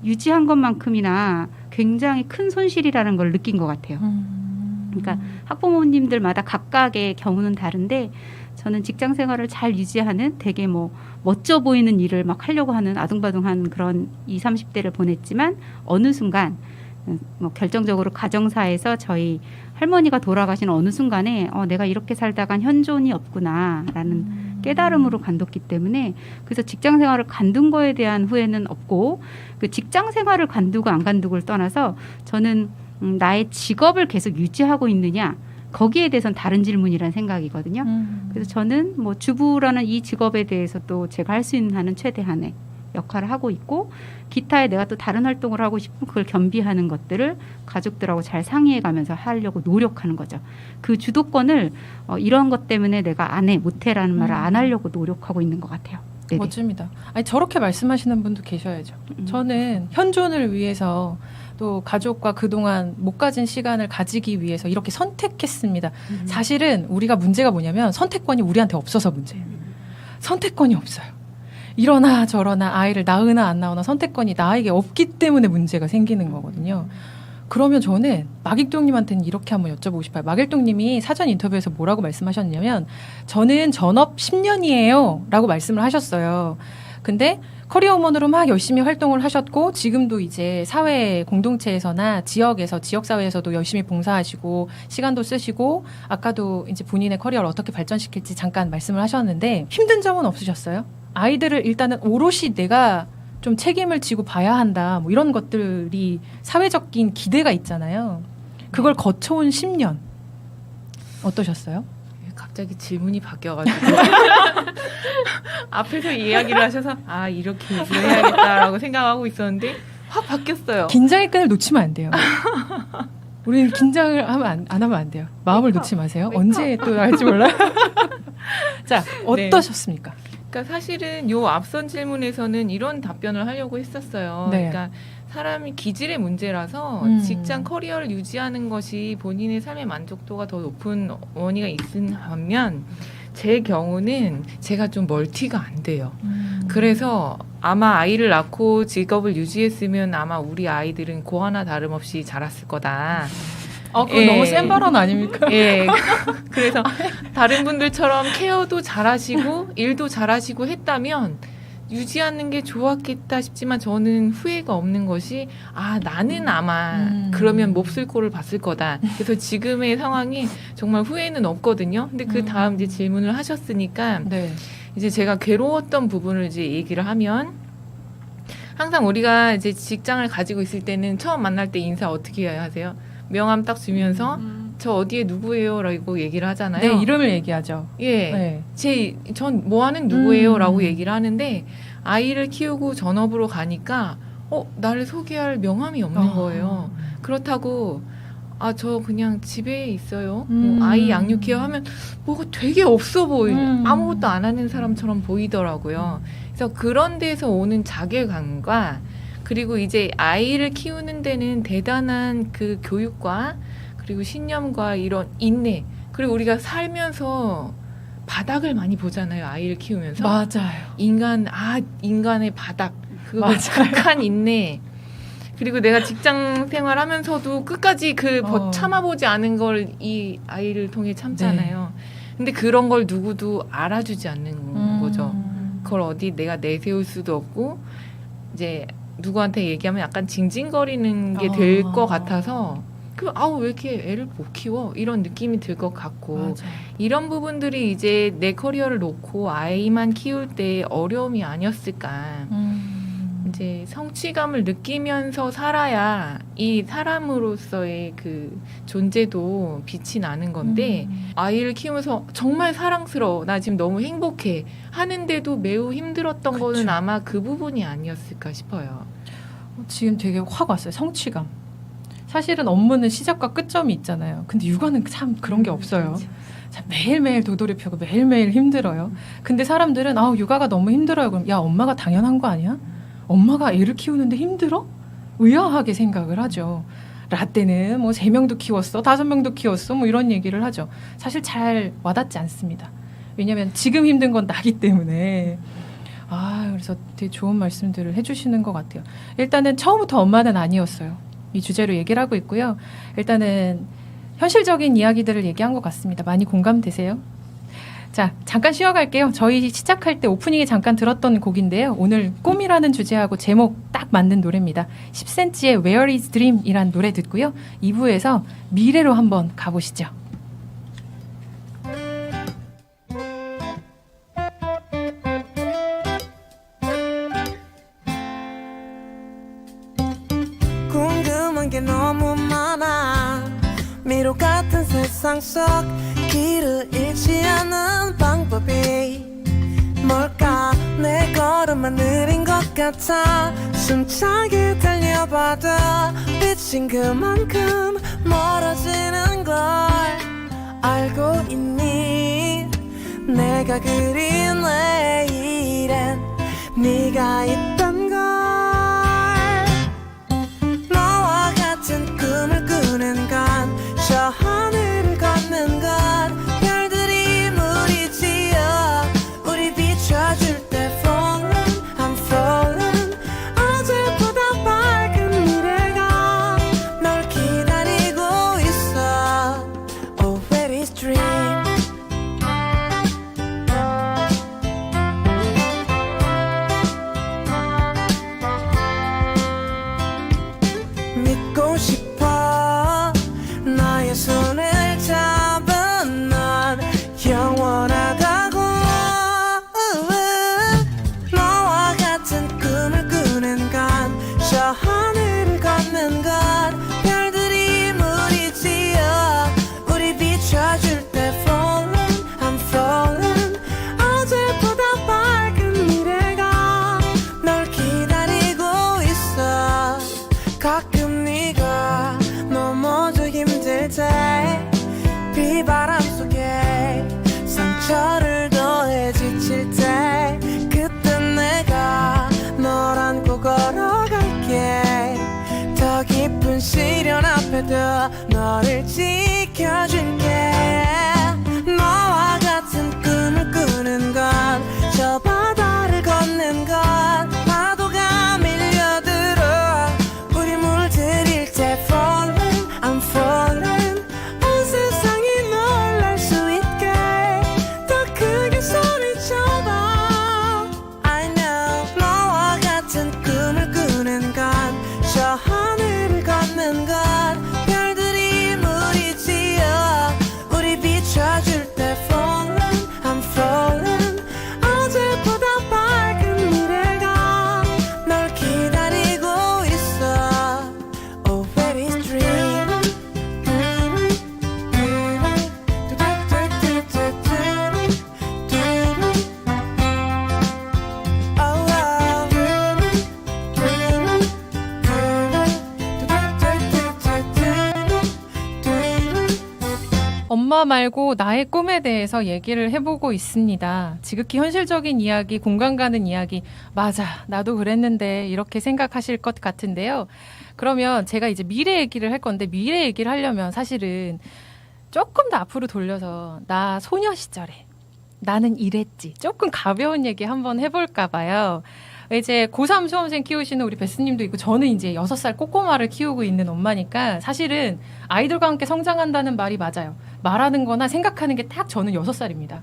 유지한 것만큼이나 굉장히 큰 손실이라는 걸 느낀 것 같아요. 그러니까 학부모님들마다 각각의 경우는 다른데 저는 직장 생활을 잘 유지하는 되게 뭐 멋져 보이는 일을 막 하려고 하는 아둥바둥한 그런 20, 30대를 보냈지만 어느 순간 뭐 결정적으로 가정사에서 저희 할머니가 돌아가신 어느 순간에 내가 이렇게 살다간 현존이 없구나라는 깨달음으로 간뒀기 때문에 그래서 직장 생활을 간둔 거에 대한 후회는 없고 그 직장 생활을 간두고 안 간두고를 떠나서 저는 나의 직업을 계속 유지하고 있느냐 거기에 대해서는 다른 질문이라는 생각이거든요. 그래서 저는 뭐 주부라는 이 직업에 대해서도 제가 할 수 있는 한은 최대한의 역할을 하고 있고 기타에 내가 또 다른 활동을 하고 싶으면 그걸 겸비하는 것들을 가족들하고 잘 상의해 가면서 하려고 노력하는 거죠. 그 주도권을 이런 것 때문에 내가 안 해, 못해라는 말을 안 하려고 노력하고 있는 것 같아요. 네네. 멋집니다. 아니 저렇게 말씀하시는 분도 계셔야죠. 저는 현존을 위해서 또 가족과 그동안 못 가진 시간을 가지기 위해서 이렇게 선택했습니다. 사실은 우리가 문제가 뭐냐면 선택권이 우리한테 없어서 문제예요. 선택권이 없어요. 이러나 저러나 아이를 낳으나 안 낳으나 선택권이 나에게 없기 때문에 문제가 생기는 거거든요. 그러면 저는 마길동님한테는 이렇게 한번 여쭤보고 싶어요. 마길동님이 사전 인터뷰에서 뭐라고 말씀하셨냐면 저는 전업 10년이에요 라고 말씀을 하셨어요. 근데 커리어우먼으로 막 열심히 활동을 하셨고 지금도 이제 사회 공동체에서나 지역에서 지역사회에서도 열심히 봉사하시고 시간도 쓰시고 아까도 이제 본인의 커리어를 어떻게 발전시킬지 잠깐 말씀을 하셨는데 힘든 점은 없으셨어요? 아이들을 일단은 오롯이 내가 좀 책임을 지고 봐야 한다 뭐 이런 것들이 사회적인 기대가 있잖아요. 그걸 거쳐온 10년 어떠셨어요? 갑자기 질문이 바뀌어가지고 앞에서 이야기를 하셔서 이렇게 얘기를 해야겠다라고 생각하고 있었는데 확 바뀌었어요. 긴장의 끈을 놓치면 안 돼요. 우리는 긴장을 하면 안 하면 안 돼요. 마음을 놓지 마세요. 언제 또 할지 몰라요. 자, 어떠셨습니까? 그러니까 사실은 요 앞선 질문에서는 이런 답변을 하려고 했었어요. 네. 그러니까 사람이 기질의 문제라서 직장 커리어를 유지하는 것이 본인의 삶의 만족도가 더 높은 원인가 있는 반면 제 경우는 제가 좀 멀티가 안 돼요. 그래서 아마 아이를 낳고 직업을 유지했으면 아마 우리 아이들은 고 하나 다름없이 자랐을 거다. 그거 너무 센 발언 아닙니까? 예. 그래서 다른 분들처럼 케어도 잘하시고 일도 잘하시고 했다면 유지하는 게 좋았겠다 싶지만 저는 후회가 없는 것이 나는 아마 그러면 몹쓸 꼴을 봤을 거다. 그래서 지금의 상황이 정말 후회는 없거든요. 근데 그 다음 이제 질문을 하셨으니까 네. 이제 제가 괴로웠던 부분을 이제 얘기를 하면 항상 우리가 이제 직장을 가지고 있을 때는 처음 만날 때 인사 어떻게 하세요? 명함 딱 주면서 저 어디에 누구예요라고 얘기를 하잖아요. 네, 이름을 얘기하죠. 예, 네. 전 뭐 하는 누구예요라고 얘기를 하는데 아이를 키우고 전업으로 가니까 나를 소개할 명함이 없는 거예요. 그렇다고 저 그냥 집에 있어요. 뭐 아이 양육해요 하면 뭐가 되게 없어 아무것도 안 하는 사람처럼 보이더라고요. 그래서 그런 데서 오는 자괴감과 그리고 이제 아이를 키우는 데는 대단한 그 교육과 그리고 신념과 이런 인내 그리고 우리가 살면서 바닥을 많이 보잖아요. 아이를 키우면서 맞아요. 인간의 바닥 그거 맞아요. 극한 인내 그리고 내가 직장 생활하면서도 끝까지 참아보지 않은 걸 이 아이를 통해 참잖아요. 근데 그런 걸 누구도 알아주지 않는 거죠. 그걸 어디 내가 내세울 수도 없고 이제 누구한테 얘기하면 약간 징징거리는 게 될 것 같아서 왜 이렇게 애를 못 키워 이런 느낌이 들 것 같고 맞아요. 이런 부분들이 이제 내 커리어를 놓고 아이만 키울 때 어려움이 아니었을까. 이제 성취감을 느끼면서 살아야 이 사람으로서의 그 존재도 빛이 나는 건데 아이를 키우면서 정말 사랑스러워 나 지금 너무 행복해 하는데도 매우 힘들었던 그쵸. 거는 아마 그 부분이 아니었을까 싶어요. 지금 되게 확 왔어요. 성취감. 사실은 업무는 시작과 끝점이 있잖아요. 근데 육아는 참 그런 게 없어요. 참 매일매일 도돌이 펴고 매일매일 힘들어요. 근데 사람들은 육아가 너무 힘들어요. 그럼 야 엄마가 당연한 거 아니야? 엄마가 애를 키우는데 힘들어? 의아하게 생각을 하죠. 라떼는 뭐 3명도 키웠어, 5명도 키웠어, 뭐 이런 얘기를 하죠. 사실 잘 와닿지 않습니다. 왜냐하면 지금 힘든 건 나기 때문에. 그래서 되게 좋은 말씀들을 해주시는 것 같아요. 일단은 처음부터 엄마는 아니었어요. 이 주제로 얘기를 하고 있고요. 일단은 현실적인 이야기들을 얘기한 것 같습니다. 많이 공감되세요? 자, 잠깐 쉬어갈게요. 저희 시작할 때 오프닝에 잠깐 들었던 곡인데요. 오늘 꿈이라는 주제하고 제목 딱 맞는 노래입니다. 10cm의 Where is Dream 이란 노래 듣고요. 2부에서 미래로 한번 가보시죠. 궁금한 게 너무 많아 미로 같은 세상 속 길을 잃지 않는 방법이 뭘까 내 걸음만 느린 것 같아 숨차게 달려봐도 빛인 그만큼 멀어지는 걸 알고 있니 내가 그린 내일엔 네가 있단 걸 너와 같은 꿈을 꾸는 건 저 하늘을 걷는 것 별들이 물이 지어 우리 비춰줄 때 falling I'm falling 어제보다 밝은 미래가 널 기다리고 있어 Oh where is dream 믿고 싶어 나의 손을 잡은 넌 영원하다고 너와 같은 꿈을 꾸는 건 저 하늘을 걷는 것 별들이 물이 지어 우리 비춰줄 때 falling I'm falling 어제보다 밝은 미래가 널 기다리고 있어 가끔 네가 넘어져 힘들 때 비바람 속에 상처를 더해 지칠 때 그때 내가 널 안고 걸어갈게 더 깊은 시련 앞에도 너를 지켜줄게 너와 같은 꿈을 꾸는 건 저 바다를 걷는 건 파도가 밀려들어 우리 물들일 때 falling I'm falling 온 세상이 놀랄 수 있게 더 크게 소리쳐봐 I know 너와 같은 꿈을 꾸는 건 저 하늘을 걷는 건 별들이 물이 지어 엄마 말고 나의 꿈에 대해서 얘기를 해보고 있습니다. 지극히 현실적인 이야기, 공감 가는 이야기, 맞아, 나도 그랬는데 이렇게 생각하실 것 같은데요. 그러면 제가 이제 미래 얘기를 할 건데 미래 얘기를 하려면 사실은 조금 더 앞으로 돌려서 나 소녀 시절에 나는 이랬지. 조금 가벼운 얘기 한번 해볼까 봐요. 이제 고3 수험생 키우시는 우리 베스님도 있고 저는 이제 6살 꼬꼬마를 키우고 있는 엄마니까 사실은 아이들과 함께 성장한다는 말이 맞아요. 말하는 거나 생각하는 게 딱 저는 6살입니다.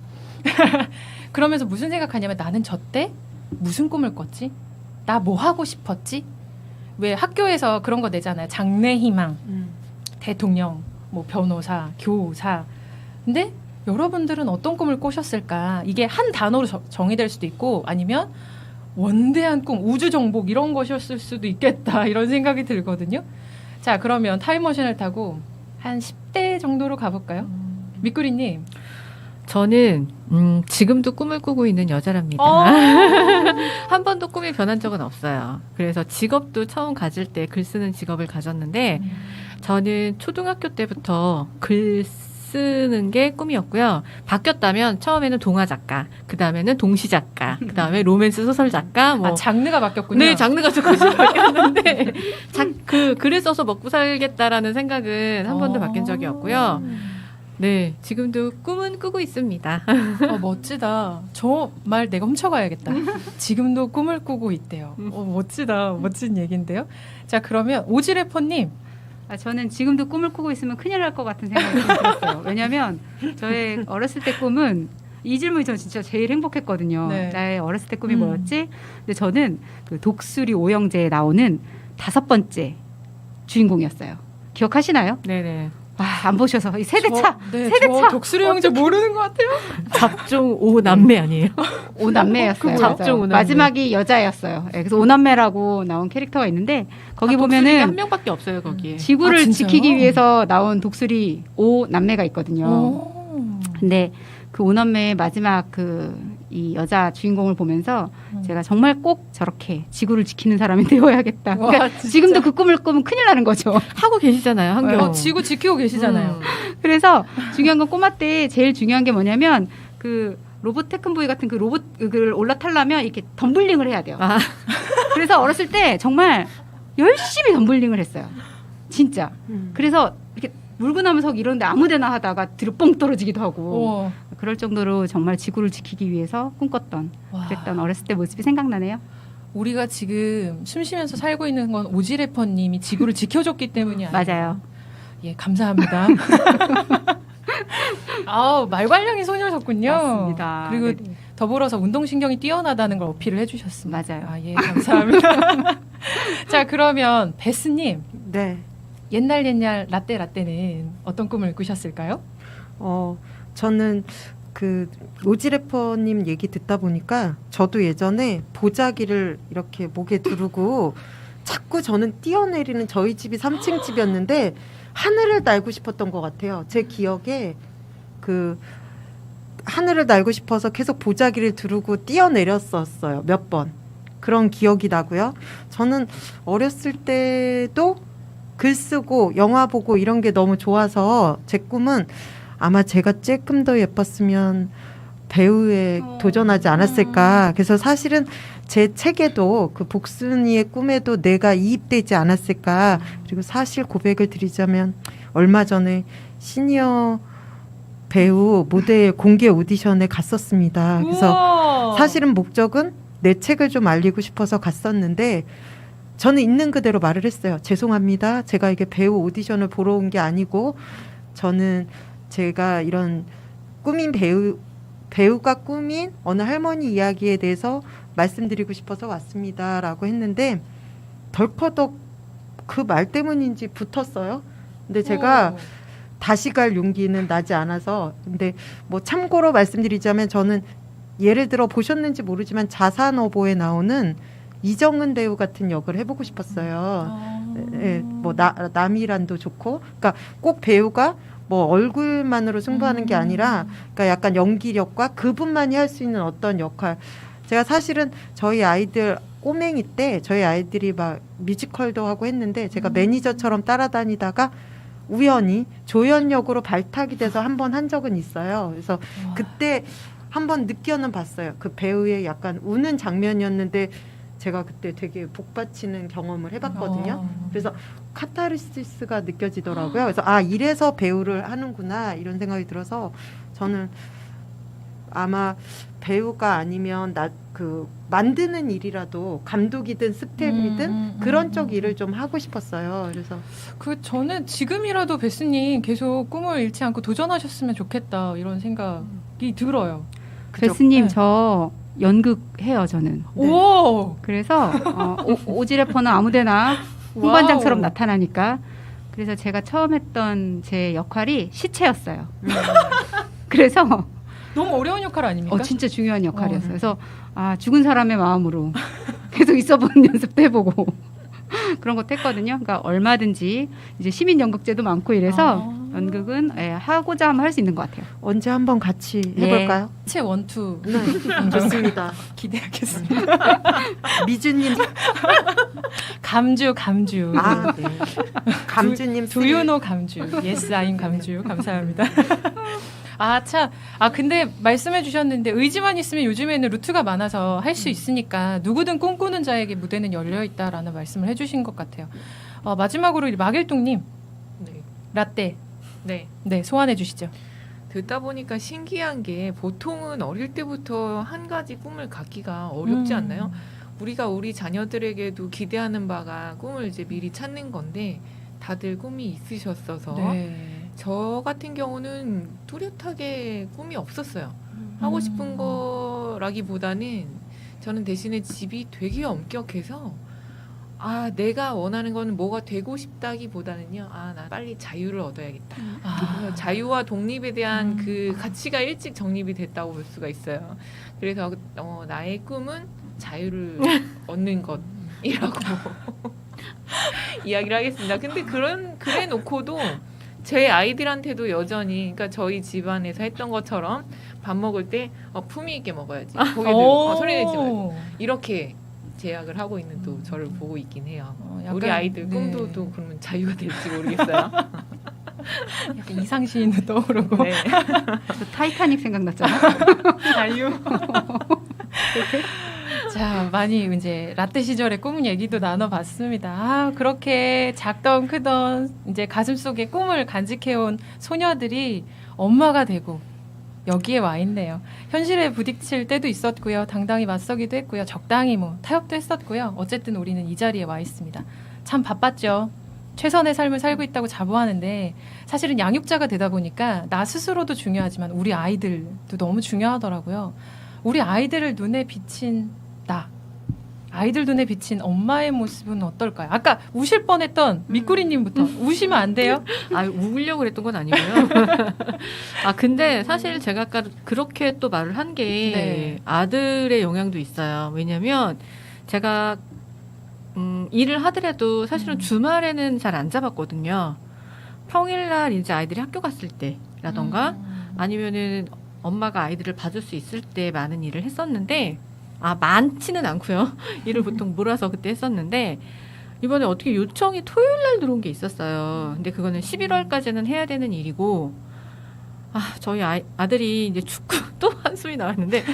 그러면서 무슨 생각하냐면 나는 저때 무슨 꿈을 꿨지? 나 뭐 하고 싶었지? 왜 학교에서 그런 거 내잖아요. 장래희망, 대통령, 뭐 변호사, 교사. 근데 여러분들은 어떤 꿈을 꾸셨을까? 이게 한 단어로 정의될 수도 있고 아니면 원대한 꿈, 우주 정복 이런 것이었을 수도 있겠다 이런 생각이 들거든요. 자, 그러면 타임머신을 타고 한 10대 정도로 가볼까요? 미꾸리님. 저는 지금도 꿈을 꾸고 있는 여자랍니다. 한 번도 꿈이 변한 적은 없어요. 그래서 직업도 처음 가질 때 글 쓰는 직업을 가졌는데 저는 초등학교 때부터 글 쓰는 게 꿈이었고요. 바뀌었다면 처음에는 동화 작가, 그 다음에는 동시 작가, 그 다음에 로맨스 소설 작가. 뭐. 아, 장르가 바뀌었군요. 네, 장르가 조금씩 바뀌었는데 글을 써서 먹고 살겠다라는 생각은 한 번도 바뀐 적이 없고요. 네, 지금도 꿈은 꾸고 있습니다. 멋지다. 저 말 내가 훔쳐가야겠다. 지금도 꿈을 꾸고 있대요. 멋지다. 멋진 얘기인데요. 자, 그러면 오지래퍼님. 저는 지금도 꿈을 꾸고 있으면 큰일 날 것 같은 생각이 좀 들었어요. 왜냐하면 저의 어렸을 때 꿈은 이 질문이 저 진짜 제일 행복했거든요. 네. 나의 어렸을 때 꿈이 뭐였지? 근데 저는 그 독수리 오영재에 나오는 5번째 주인공이었어요. 기억하시나요? 네네. 안 보셔서 이 세대차. 저 독수리 형제 모르는 것 같아요. 잡종 5남매 아니에요? 5남매였어요. 잡종 5남매. 마지막이 여자였어요. 그래서 5남매라고 나온 캐릭터가 있는데 거기 보면은 한 명밖에 없어요 거기에. 지구를 진짜요? 지키기 위해서 나온 독수리 5남매가 있거든요. 근데 그 5남매의 마지막 이 여자 주인공을 보면서 제가 정말 꼭 저렇게 지구를 지키는 사람이 되어야겠다. 와, 그러니까 진짜? 지금도 그 꿈을 꾸면 큰일 나는 거죠. 하고 계시잖아요 한경. 지구 지키고 계시잖아요. 그래서 중요한 건 꼬마 때 제일 중요한 게 뭐냐면 그 로봇 테큰보이 같은 그 로봇을 올라타려면 이렇게 덤블링을 해야 돼요. 그래서 어렸을 때 정말 열심히 덤블링을 했어요. 진짜. 그래서 이렇게 물구나무석 이런데 아무데나 하다가 뒤로 뻥 떨어지기도 하고 그럴 정도로 정말 지구를 지키기 위해서 꿈꿨던 그랬던 어렸을 때 모습이 생각나네요. 우리가 지금 숨 쉬면서 살고 있는 건 오지래퍼님이 지구를 지켜줬기 때문이 아니에요. 맞아요. 예, 감사합니다. 말괄량이 소녀셨군요. 맞습니다. 그리고 네. 더불어서 운동신경이 뛰어나다는 걸 어필을 해주셨습니다. 맞아요. 예, 감사합니다. 자, 그러면 베스님. 네. 옛날 라떼는 어떤 꿈을 꾸셨을까요? 저는 그 오지래퍼님 얘기 듣다 보니까 저도 예전에 보자기를 이렇게 목에 두르고 자꾸 저는 뛰어내리는 저희 집이 3층 집이었는데 하늘을 날고 싶었던 것 같아요. 제 기억에 그 하늘을 날고 싶어서 계속 보자기를 두르고 뛰어내렸었어요. 몇 번. 그런 기억이 나고요. 저는 어렸을 때도 글 쓰고 영화 보고 이런 게 너무 좋아서 제 꿈은 아마 제가 조금 더 예뻤으면 배우에 도전하지 않았을까. 그래서 사실은 제 책에도 그 복순이의 꿈에도 내가 이입되지 않았을까. 그리고 사실 고백을 드리자면 얼마 전에 시니어 배우 모델 공개 오디션에 갔었습니다. 그래서 사실은 목적은 내 책을 좀 알리고 싶어서 갔었는데 저는 있는 그대로 말을 했어요. 죄송합니다. 제가 이게 배우 오디션을 보러 온 게 아니고 저는 제가 이런 꾸민 배우가 꾸민 어느 할머니 이야기에 대해서 말씀드리고 싶어서 왔습니다. 라고 했는데 덜커덕 그 말 때문인지 붙었어요. 근데 제가 다시 갈 용기는 나지 않아서 근데 뭐 참고로 말씀드리자면 저는 예를 들어 보셨는지 모르지만 자산어보에 나오는 이정은 배우 같은 역을 해보고 싶었어요. 예, 뭐 남이란도 좋고, 그러니까 꼭 배우가 뭐 얼굴만으로 승부하는 게 아니라, 그러니까 약간 연기력과 그분만이 할 수 있는 어떤 역할. 제가 사실은 저희 아이들 꼬맹이 때 저희 아이들이 막 뮤지컬도 하고 했는데 제가 매니저처럼 따라다니다가 우연히 조연역으로 발탁이 돼서 한 번 한 적은 있어요. 그래서 그때 한번 느껴는 봤어요. 그 배우의 약간 우는 장면이었는데 제가 그때 되게 복받치는 경험을 해봤거든요. 그래서 카타르시스가 느껴지더라고요. 그래서 아 이래서 배우를 하는구나 이런 생각이 들어서 저는 아마 배우가 아니면 그 만드는 일이라도 감독이든 스텝이든 그런 쪽 일을 좀 하고 싶었어요. 그래서 저는 지금이라도 베스님 계속 꿈을 잃지 않고 도전하셨으면 좋겠다 이런 생각이 들어요. 그죠? 베스님 네. 저 연극 해요 저는. 네. 오, 그래서 오지 래퍼는 아무데나 홍반장처럼 나타나니까 그래서 제가 처음 했던 제 역할이 시체였어요. 그래서 너무 어려운 역할 아닙니까? 진짜 중요한 역할이었어요. 네. 그래서 죽은 사람의 마음으로 계속 있어보는 연습도 해보고 그런 것도 했거든요. 그러니까 얼마든지 이제 시민 연극제도 많고 이래서 연극은 하고자 하면 할 수 있는 것 같아요. 언제 한번 같이 해볼까요? 체 원투 네, 좋습니다. 기대하겠습니다. 미주님, 감주. 아, 네. 감주님, 두유노 감주. 예스 아임 감주. 감사합니다. 참. 근데 말씀해 주셨는데 의지만 있으면 요즘에는 루트가 많아서 할 수 있으니까 누구든 꿈꾸는 자에게 무대는 열려 있다라는 말씀을 해주신 것 같아요. 마지막으로 마길동님 네. 라떼 네. 소환해 주시죠. 듣다 보니까 신기한 게 보통은 어릴 때부터 한 가지 꿈을 갖기가 어렵지 않나요? 우리가 우리 자녀들에게도 기대하는 바가 꿈을 이제 미리 찾는 건데 다들 꿈이 있으셨어서 네. 저 같은 경우는 뚜렷하게 꿈이 없었어요. 하고 싶은 거라기보다는 저는 대신에 집이 되게 엄격해서 내가 원하는 거는 뭐가 되고 싶다기보다는요. 나 빨리 자유를 얻어야겠다. 그래서 자유와 독립에 대한 그 가치가 일찍 정립이 됐다고 볼 수가 있어요. 그래서 나의 꿈은 자유를 얻는 것이라고 이야기를 하겠습니다. 근데 그래 놓고도 제 아이들한테도 여전히 그러니까 저희 집안에서 했던 것처럼 밥 먹을 때 품위 있게 먹어야지. 고개들 소리 내지 말고 이렇게 제약을 하고 있는 또 저를 보고 있긴 해요. 우리 아이들 꿈도 또 그러면 자유가 될지 모르겠어요. 약간 이상시인도 떠오르고 네. 저 타이타닉 생각났잖아. 자유. 자, 많이 이제 라떼 시절의 꿈 얘기도 나눠봤습니다. 그렇게 작던 크던 이제 가슴속에 꿈을 간직해온 소녀들이 엄마가 되고 여기에 와 있네요. 현실에 부딪힐 때도 있었고요. 당당히 맞서기도 했고요. 적당히 타협도 했었고요. 어쨌든 우리는 이 자리에 와 있습니다. 참 바빴죠. 최선의 삶을 살고 있다고 자부하는데 사실은 양육자가 되다 보니까 나 스스로도 중요하지만 우리 아이들도 너무 중요하더라고요. 우리 아이들을 눈에 비친 나, 아이들 눈에 비친 엄마의 모습은 어떨까요? 아까 우실 뻔했던 미꾸리님부터 우시면 안 돼요? 우려고 그랬던 건 아니고요. 근데 사실 제가 아까 그렇게 또 말을 한 게 네. 아들의 영향도 있어요. 왜냐면 제가 일을 하더라도 사실은 주말에는 잘 안 잡았거든요. 평일날 이제 아이들이 학교 갔을 때라던가 아니면은 엄마가 아이들을 봐줄 수 있을 때 많은 일을 했었는데 많지는 않고요. 일을 보통 몰아서 그때 했었는데 이번에 어떻게 요청이 토요일날 들어온 게 있었어요. 근데 그거는 11월까지는 해야 되는 일이고 저희 아들이 이제 축구 또 한숨이 나왔는데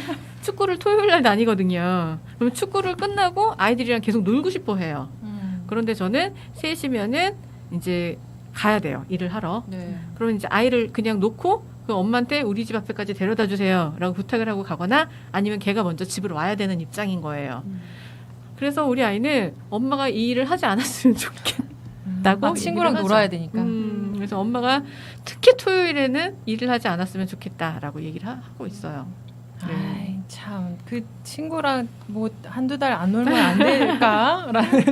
축구를 토요일날 다니거든요. 그럼 축구를 끝나고 아이들이랑 계속 놀고 싶어 해요. 그런데 저는 3시면은 이제 가야 돼요. 일을 하러. 네. 그러면 이제 아이를 그냥 놓고 그 엄마한테 우리 집 앞에까지 데려다 주세요 라고 부탁을 하고 가거나 아니면 걔가 먼저 집으로 와야 되는 입장인 거예요. 그래서 우리 아이는 엄마가 이 일을 하지 않았으면 좋겠다고 친구랑 얘기를 놀아야 하죠. 되니까. 그래서 엄마가 특히 토요일에는 일을 하지 않았으면 좋겠다라고 얘기를 하고 있어요. 아이, 참, 그 친구랑 한두 달 안 놀면 안 될까? 라는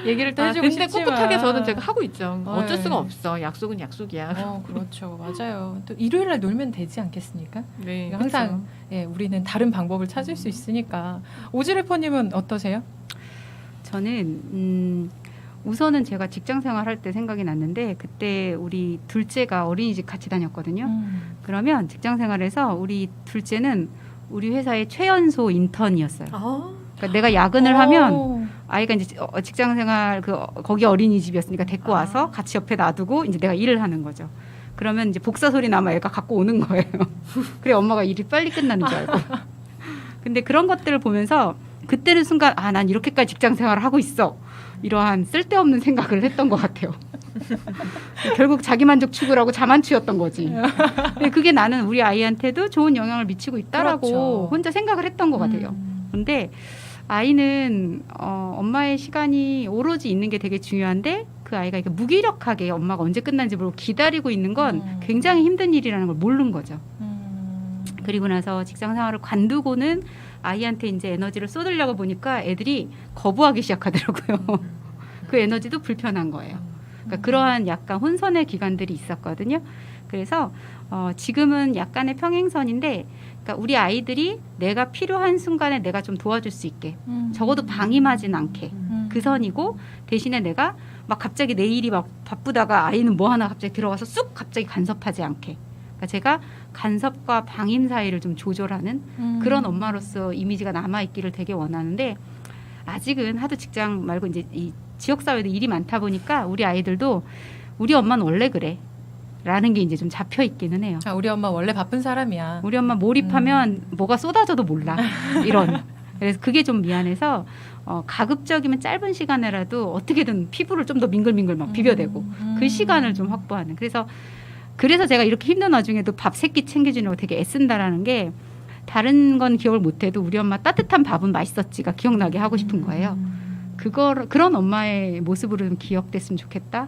얘기를 또 해주고 근데 싶지만. 꿋꿋하게 저는 제가 하고 있죠. 어쩔 네. 수가 없어. 약속은 약속이야. 그렇죠. 맞아요. 또 일요일 날 놀면 되지 않겠습니까? 네, 항상 우리는 다른 방법을 찾을 수 있으니까. 오지래퍼님은 어떠세요? 저는 우선은 제가 직장 생활할 때 생각이 났는데 그때 우리 둘째가 어린이집 같이 다녔거든요. 그러면 직장 생활에서 우리 둘째는 우리 회사의 최연소 인턴이었어요. 그러니까 내가 야근을 하면 아이가 이제 직장생활 거기 어린이집이었으니까 데리고 와서 같이 옆에 놔두고 이제 내가 일을 하는 거죠. 그러면 이제 복사 소리 나면 애가 갖고 오는 거예요. 그래 엄마가 일이 빨리 끝나는 줄 알고. 근데 그런 것들을 보면서 그때는 순간 난 이렇게까지 직장생활을 하고 있어. 이러한 쓸데없는 생각을 했던 것 같아요. 결국 자기만족 추구라고 자만추였던 거지. 근데 그게 나는 우리 아이한테도 좋은 영향을 미치고 있다라고 그렇죠. 혼자 생각을 했던 것 같아요. 근데 아이는 엄마의 시간이 오로지 있는 게 되게 중요한데 그 아이가 이렇게 무기력하게 엄마가 언제 끝난지 모르고 기다리고 있는 건 굉장히 힘든 일이라는 걸 모르는 거죠. 그리고 나서 직장 생활을 관두고는 아이한테 이제 에너지를 쏟으려고 보니까 애들이 거부하기 시작하더라고요. 그 에너지도 불편한 거예요. 그러니까 그러한 약간 혼선의 기간들이 있었거든요. 그래서 지금은 약간의 평행선인데 그러니까 우리 아이들이 내가 필요한 순간에 내가 좀 도와줄 수 있게 적어도 방임하진 않게 그 선이고 대신에 내가 막 갑자기 내 일이 막 바쁘다가 아이는 뭐 하나 갑자기 들어와서 쑥 갑자기 간섭하지 않게 그러니까 제가 간섭과 방임 사이를 좀 조절하는 그런 엄마로서 이미지가 남아있기를 되게 원하는데 아직은 하도 직장 말고 이제 이 지역사회도 일이 많다 보니까 우리 아이들도 우리 엄마는 원래 그래 라는 게 이제 좀 잡혀 있기는 해요. 우리 엄마 원래 바쁜 사람이야. 우리 엄마 몰입하면 뭐가 쏟아져도 몰라. 이런. 그래서 그게 좀 미안해서 가급적이면 짧은 시간에라도 어떻게든 피부를 좀 더 밍글밍글 막 비벼대고 그 시간을 좀 확보하는. 그래서 제가 이렇게 힘든 와중에도 밥 3끼 챙겨주려고 되게 애쓴다라는 게 다른 건 기억을 못해도 우리 엄마 따뜻한 밥은 맛있었지가 기억나게 하고 싶은 거예요. 그런 엄마의 모습으로 좀 기억됐으면 좋겠다.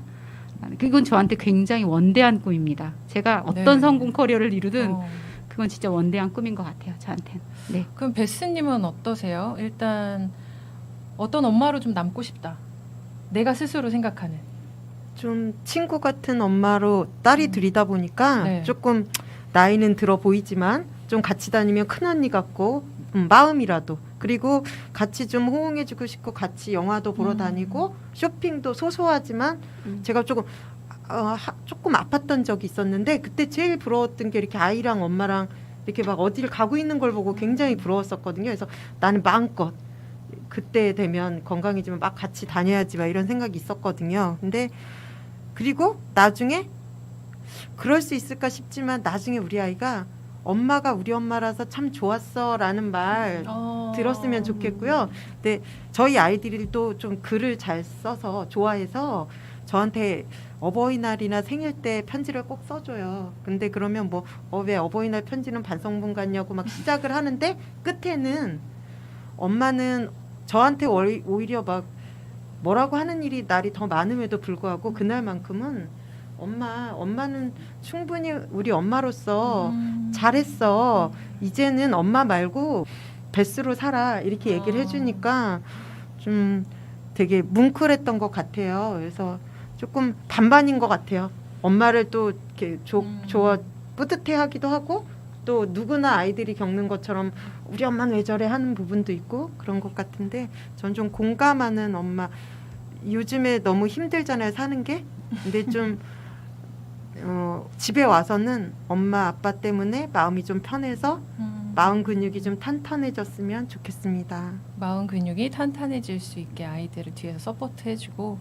그건 저한테 굉장히 원대한 꿈입니다. 제가 어떤 네. 성공 커리어를 이루든 그건 진짜 원대한 꿈인 것 같아요. 저한테는. 네. 그럼 베스님은 어떠세요? 일단 어떤 엄마로 좀 남고 싶다. 내가 스스로 생각하는. 좀 친구 같은 엄마로 딸이 둘이다 보니까 네. 조금 나이는 들어 보이지만 좀 같이 다니면 큰 언니 같고 마음이라도 그리고 같이 좀 호응해주고 싶고 같이 영화도 보러 다니고 쇼핑도 소소하지만 제가 조금 아팠던 적이 있었는데 그때 제일 부러웠던 게 이렇게 아이랑 엄마랑 이렇게 막 어디를 가고 있는 걸 보고 굉장히 부러웠었거든요. 그래서 나는 마음껏 그때 되면 건강해지면 막 같이 다녀야지 막 이런 생각이 있었거든요. 근데 그리고 나중에 그럴 수 있을까 싶지만 나중에 우리 아이가 엄마가 우리 엄마라서 참 좋았어라는 말 들었으면 좋겠고요. 근데 저희 아이들도 좀 글을 잘 써서 좋아해서 저한테 어버이날이나 생일 때 편지를 꼭 써줘요. 근데 그러면 왜 어버이날 편지는 반성문 같냐고 막 시작을 하는데 끝에는 엄마는 저한테 오히려 막 뭐라고 하는 날이 더 많음에도 불구하고 그날만큼은 엄마는 충분히 우리 엄마로서 잘했어. 이제는 엄마 말고 베스로 살아. 이렇게 얘기를 해주니까 좀 되게 뭉클했던 것 같아요. 그래서 조금 반반인 것 같아요. 엄마를 또 이렇게 좋아 뿌듯해하기도 하고 또 누구나 아이들이 겪는 것처럼 우리 엄마는 왜 저래 하는 부분도 있고 그런 것 같은데 전 좀 공감하는 엄마. 요즘에 너무 힘들잖아요, 사는 게. 근데 좀 집에 와서는 엄마 아빠 때문에 마음이 좀 편해서 마음 근육이 좀 탄탄해졌으면 좋겠습니다. 마음 근육이 탄탄해질 수 있게 아이들을 뒤에서 서포트해주고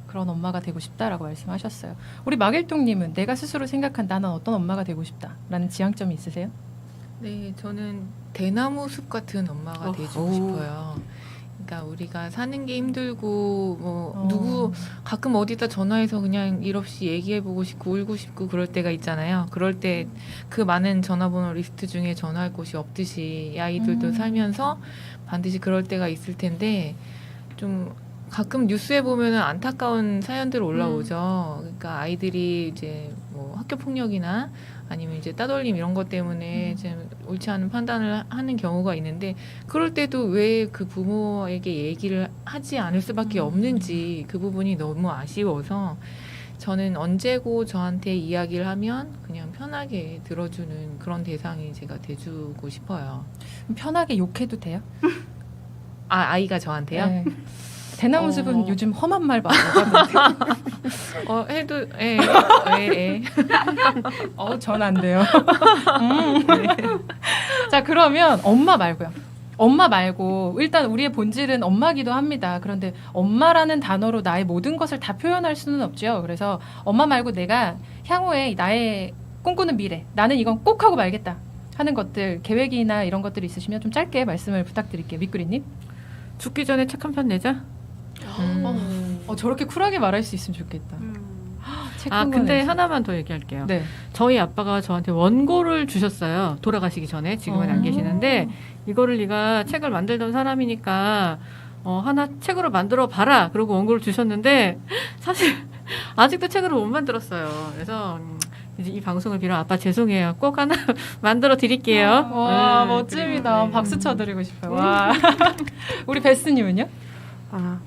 그런 엄마가 되고 싶다라고 말씀하셨어요. 우리 마길동님은 내가 스스로 생각한 나는 어떤 엄마가 되고 싶다라는 지향점이 있으세요? 네, 저는 대나무 숲 같은 엄마가 되고 싶어요. 그러니까 우리가 사는 게 힘들고 누구 가끔 어디다 전화해서 그냥 일 없이 얘기해보고 싶고 울고 싶고 그럴 때가 있잖아요. 그럴 때 그 많은 전화번호 리스트 중에 전화할 곳이 없듯이 이 아이들도 살면서 반드시 그럴 때가 있을 텐데 좀 가끔 뉴스에 보면은 안타까운 사연들 올라오죠. 그러니까 아이들이 이제 학교 폭력이나 아니면 이제 따돌림 이런 것 때문에 이제 옳지 않은 판단을 하는 경우가 있는데 그럴 때도 왜 그 부모에게 얘기를 하지 않을 수밖에 없는지 그 부분이 너무 아쉬워서 저는 언제고 저한테 이야기를 하면 그냥 편하게 들어주는 그런 대상이 제가 돼주고 싶어요. 편하게 욕해도 돼요? 아이가 저한테요? 네. 대나무 숲은 요즘 험한 말 많이 해도 예. 전 안 돼요. 자, 그러면 엄마 말고요. 엄마 말고 일단 우리의 본질은 엄마기도 합니다. 그런데 엄마라는 단어로 나의 모든 것을 다 표현할 수는 없죠. 그래서 엄마 말고 내가 향후에 나의 꿈꾸는 미래, 나는 이건 꼭 하고 말겠다 하는 것들, 계획이나 이런 것들이 있으시면 좀 짧게 말씀을 부탁드릴게요. 밑구리님. 죽기 전에 책 한 편 내자. 저렇게 쿨하게 말할 수 있으면 좋겠다. 책 아 한 권 근데 내서. 하나만 더 얘기할게요. 네. 저희 아빠가 저한테 원고를 주셨어요. 돌아가시기 전에. 지금은 안 계시는데 이거를 네가 책을 만들던 사람이니까 하나 책으로 만들어 봐라. 그러고 원고를 주셨는데 사실 아직도 책으로 못 만들었어요. 그래서 이제 이 방송을 빌어 아빠 죄송해요. 꼭 하나 만들어 드릴게요. 와, 네, 멋집니다. 그리고, 네. 박수 쳐드리고 싶어요. 와. 우리 베스님은요?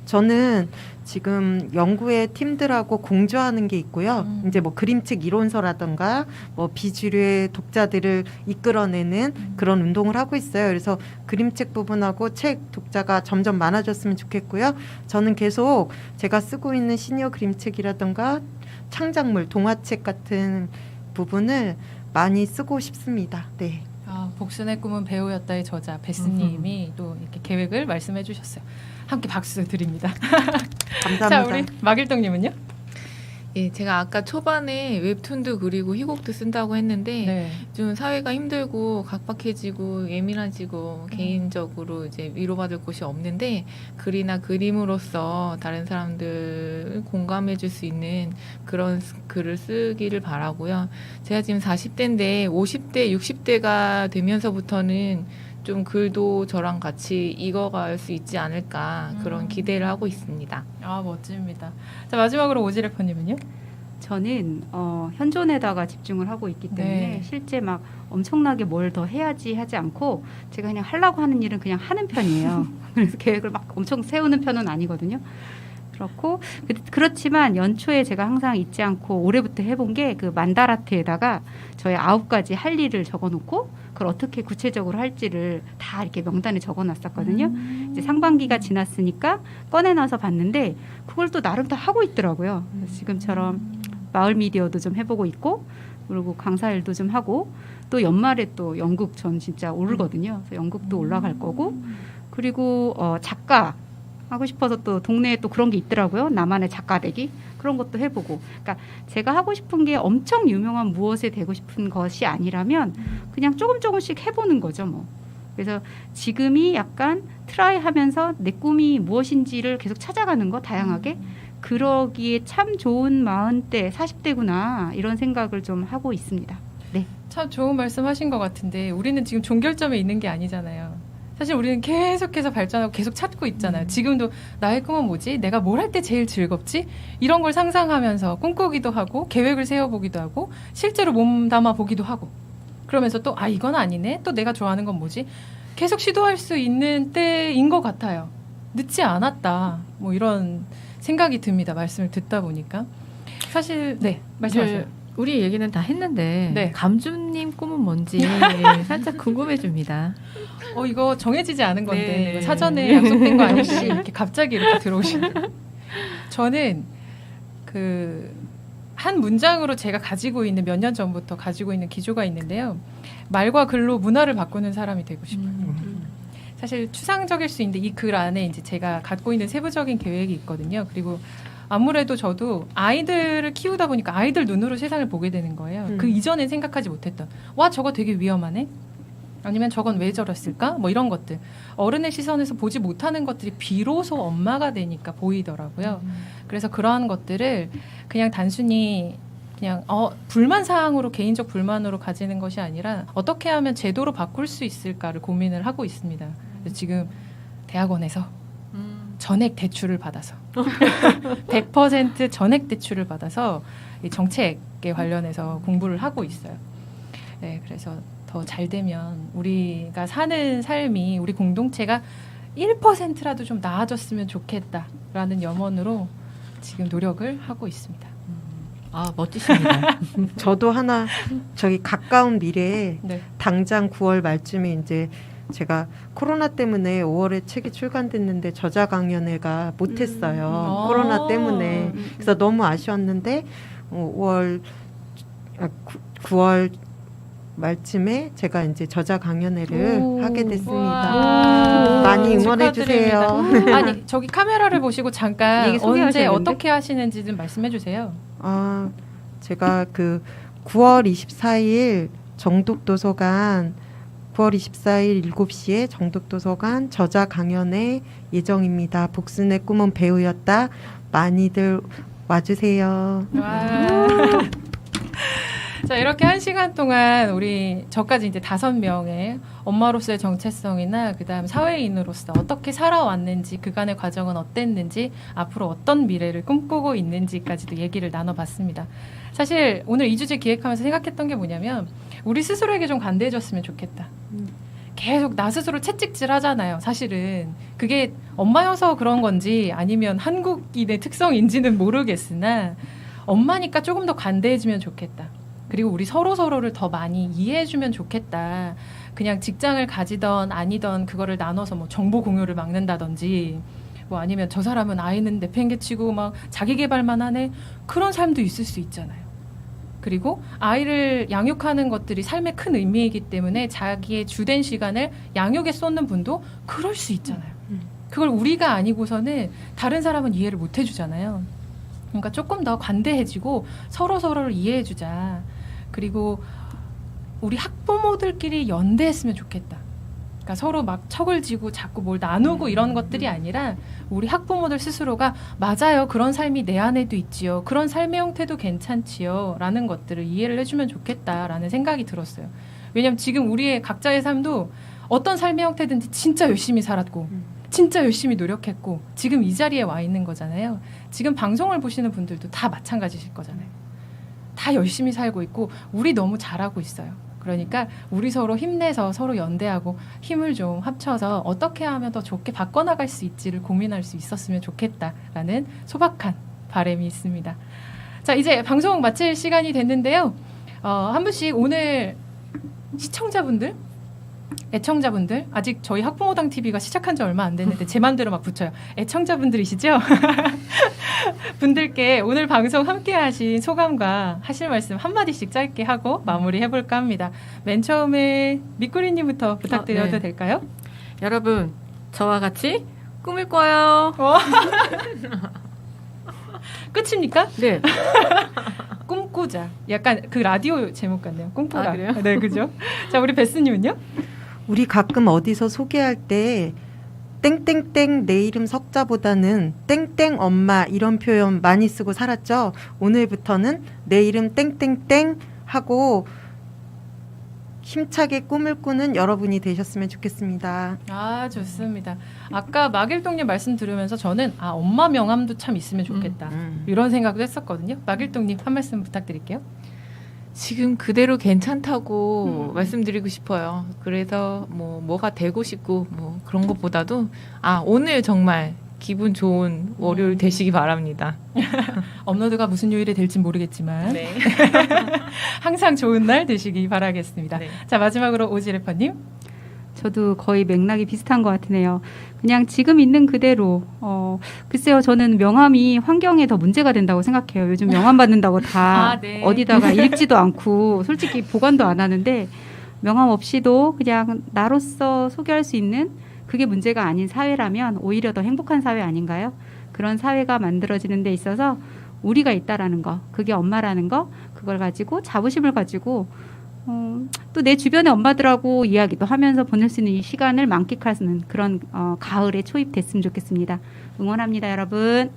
저는 지금 연구의 팀들하고 공조하는 게 있고요. 이제 뭐 그림책 이론서라던가 뭐 비주류의 독자들을 이끌어내는 그런 운동을 하고 있어요. 그래서 그림책 부분하고 책 독자가 점점 많아졌으면 좋겠고요. 저는 계속 제가 쓰고 있는 시니어 그림책이라던가 창작물, 동화책 같은 부분을 많이 쓰고 싶습니다. 네. 복순의 꿈은 배우였다의 저자 베스님이 또 이렇게 계획을 말씀해 주셨어요. 함께 박수 드립니다. 감사합니다. 자, 우리 막일동님은요? 예, 제가 아까 초반에 웹툰도 그리고 희곡도 쓴다고 했는데 네. 좀 사회가 힘들고 각박해지고 예민해지고 개인적으로 이제 위로받을 곳이 없는데 글이나 그림으로써 다른 사람들 공감해 줄 수 있는 그런 글을 쓰기를 바라고요. 제가 지금 40대인데 50대, 60대가 되면서부터는 좀 글도 저랑 같이 익어갈 수 있지 않을까 그런 기대를 하고 있습니다. 멋집니다. 자, 마지막으로 오지래퍼님은요? 저는 현존에다가 집중을 하고 있기 때문에 네. 실제 막 엄청나게 뭘 더 해야지 하지 않고 제가 그냥 하려고 하는 일은 그냥 하는 편이에요. 그래서 계획을 막 엄청 세우는 편은 아니거든요. 그렇고 그렇지만 연초에 제가 항상 잊지 않고 올해부터 해본 게 그 만다라트에다가 저의 9가지 할 일을 적어놓고 그걸 어떻게 구체적으로 할지를 다 이렇게 명단에 적어놨었거든요. 이제 상반기가 지났으니까 꺼내놔서 봤는데 그걸 또 나름 다 하고 있더라고요. 그래서 지금처럼 마을 미디어도 좀 해보고 있고 그리고 강사 일도 좀 하고 또 연말에 또 연극 전 진짜 오르거든요. 그래서 연극도 올라갈 거고 그리고 작가 하고 싶어서 또 동네에 또 그런 게 있더라고요. 나만의 작가 되기 그런 것도 해보고. 그러니까 제가 하고 싶은 게 엄청 유명한 무엇에 되고 싶은 것이 아니라면 그냥 조금씩 해보는 거죠, 뭐. 그래서 지금이 약간 트라이하면서 내 꿈이 무엇인지를 계속 찾아가는 거 다양하게 그러기에 참 좋은 40대, 40대구나 이런 생각을 좀 하고 있습니다. 네. 참 좋은 말씀하신 것 같은데 우리는 지금 종결점에 있는 게 아니잖아요. 사실 우리는 계속해서 발전하고 계속 찾고 있잖아요. 지금도 나의 꿈은 뭐지? 내가 뭘 할 때 제일 즐겁지? 이런 걸 상상하면서 꿈꾸기도 하고 계획을 세워보기도 하고 실제로 몸담아 보기도 하고 그러면서 또 이건 아니네? 또 내가 좋아하는 건 뭐지? 계속 시도할 수 있는 때인 것 같아요. 늦지 않았다. 뭐 이런 생각이 듭니다. 말씀을 듣다 보니까. 사실 네, 말씀하세요. 우리 얘기는 다 했는데 네. 감주님 꿈은 뭔지 살짝 궁금해집니다. 이거 정해지지 않은 건데 네. 이거 사전에 약속된 거 아닌지 이렇게 갑자기 이렇게 들어오시는 거예요. 저는 한 문장으로 제가 가지고 있는 몇 년 전부터 가지고 있는 기조가 있는데요. 말과 글로 문화를 바꾸는 사람이 되고 싶어요. 사실 추상적일 수 있는데 이 글 안에 이제 제가 갖고 있는 세부적인 계획이 있거든요. 그리고 아무래도 저도 아이들을 키우다 보니까 아이들 눈으로 세상을 보게 되는 거예요. 그 이전엔 생각하지 못했던 저거 되게 위험하네? 아니면 저건 왜 저랬을까? 뭐 이런 것들. 어른의 시선에서 보지 못하는 것들이 비로소 엄마가 되니까 보이더라고요. 그래서 그러한 것들을 그냥 단순히 그냥 불만 사항으로 개인적 불만으로 가지는 것이 아니라 어떻게 하면 제도로 바꿀 수 있을까를 고민을 하고 있습니다. 그래서 지금 대학원에서 전액 대출을 받아서 100% 전액 대출을 받아서 이 정책에 관련해서 공부를 하고 있어요. 네, 그래서 더 잘 되면 우리가 사는 삶이 우리 공동체가 1%라도 좀 나아졌으면 좋겠다라는 염원으로 지금 노력을 하고 있습니다. 멋지십니다. 저도 하나 저기 가까운 미래에 네. 당장 9월 말쯤에 이제 제가 코로나 때문에 5월에 책이 출간됐는데 저자 강연회가 못했어요. 코로나 때문에. 그래서 너무 아쉬웠는데 9월 말쯤에 제가 이제 저자 강연회를 오. 하게 됐습니다. 와, 많이 응원해 주세요. 축하드립니다. 아니 저기 카메라를 보시고 잠깐 얘기 언제 소개하셔야겠는데? 어떻게 하시는지 좀 말씀해 주세요. 제가 그 9월 24일 정독도서관 9월 24일 7시에 정독도서관 저자 강연회 예정입니다. 복순의 꿈은 배우였다. 많이들 와주세요. 와. 자, 이렇게 1시간 동안 저까지 이제 5명의 엄마로서의 정체성이나 그다음 사회인으로서 어떻게 살아왔는지 그간의 과정은 어땠는지 앞으로 어떤 미래를 꿈꾸고 있는지까지도 얘기를 나눠봤습니다. 사실 오늘 이 주제 기획하면서 생각했던 게 뭐냐면 우리 스스로에게 좀 관대해졌으면 좋겠다. 계속 나 스스로 채찍질 하잖아요. 사실은 그게 엄마여서 그런 건지 아니면 한국인의 특성인지는 모르겠으나 엄마니까 조금 더 관대해지면 좋겠다. 그리고 우리 서로를 더 많이 이해해주면 좋겠다. 그냥 직장을 가지던 아니던 그거를 나눠서 뭐 정보 공유를 막는다든지 뭐 아니면 저 사람은 아이는 내팽개치고 막 자기 개발만 하네. 그런 삶도 있을 수 있잖아요. 그리고 아이를 양육하는 것들이 삶의 큰 의미이기 때문에 자기의 주된 시간을 양육에 쏟는 분도 그럴 수 있잖아요. 그걸 우리가 아니고서는 다른 사람은 이해를 못 해주잖아요. 그러니까 조금 더 관대해지고 서로를 이해해주자. 그리고 우리 학부모들끼리 연대했으면 좋겠다. 그러니까 서로 막 척을 지고 자꾸 뭘 나누고 이런 것들이 아니라 우리 학부모들 스스로가 맞아요. 그런 삶이 내 안에도 있지요. 그런 삶의 형태도 괜찮지요. 라는 것들을 이해를 해주면 좋겠다라는 생각이 들었어요. 왜냐하면 지금 우리의 각자의 삶도 어떤 삶의 형태든지 진짜 열심히 살았고 진짜 열심히 노력했고 지금 이 자리에 와 있는 거잖아요. 지금 방송을 보시는 분들도 다 마찬가지실 거잖아요. 다 열심히 살고 있고 우리 너무 잘하고 있어요. 그러니까 우리 서로 힘내서 서로 연대하고 힘을 좀 합쳐서 어떻게 하면 더 좋게 바꿔나갈 수 있지를 고민할 수 있었으면 좋겠다라는 소박한 바람이 있습니다. 자, 이제 방송 마칠 시간이 됐는데요. 한 분씩 오늘 시청자분들, 애청자분들, 아직 저희 학부모당 TV가 시작한 지 얼마 안 됐는데 제 맘대로 막 붙여요. 애청자분들이시죠? 분들께 오늘 방송 함께 하신 소감과 하실 말씀 한마디씩 짧게 하고 마무리해볼까 합니다. 맨 처음에 미꾸리님부터 부탁드려도 네. 될까요? 여러분, 저와 같이 꿈을 꿔요. 끝입니까? 네. 꿈꾸자. 약간 그 라디오 제목 같네요. 꿈꾸라. 아, 그래요? 네, 그죠? 자, 우리 베스님은요? 우리 가끔 어디서 소개할 때 땡땡땡 내 이름 석자보다는 땡땡 엄마 이런 표현 많이 쓰고 살았죠. 오늘부터는 내 이름 땡땡땡 하고 힘차게 꿈을 꾸는 여러분이 되셨으면 좋겠습니다. 아, 좋습니다. 아까 막일동님 말씀 들으면서 저는 엄마 명함도 참 있으면 좋겠다. 이런 생각도 했었거든요. 막일동님 한 말씀 부탁드릴게요. 지금 그대로 괜찮다고 말씀드리고 싶어요. 그래서 뭐가 되고 싶고 뭐 그런 것보다도 오늘 정말 기분 좋은 월요일 되시기 바랍니다. 업로드가 무슨 요일에 될지 모르겠지만 네. 항상 좋은 날 되시기 바라겠습니다. 네. 자, 마지막으로 오지 래퍼님. 저도 거의 맥락이 비슷한 것 같으네요. 그냥 지금 있는 그대로 글쎄요, 저는 명함이 환경에 더 문제가 된다고 생각해요. 요즘 명함 받는다고 다 네. 어디다가 읽지도 않고 솔직히 보관도 안 하는데 명함 없이도 그냥 나로서 소개할 수 있는 그게 문제가 아닌 사회라면 오히려 더 행복한 사회 아닌가요? 그런 사회가 만들어지는 데 있어서 우리가 있다라는 거, 그게 엄마라는 거, 그걸 가지고 자부심을 가지고 또 내 주변의 엄마들하고 이야기도 하면서 보낼 수 있는 이 시간을 만끽하는 그런 가을에 초입됐으면 좋겠습니다. 응원합니다, 여러분.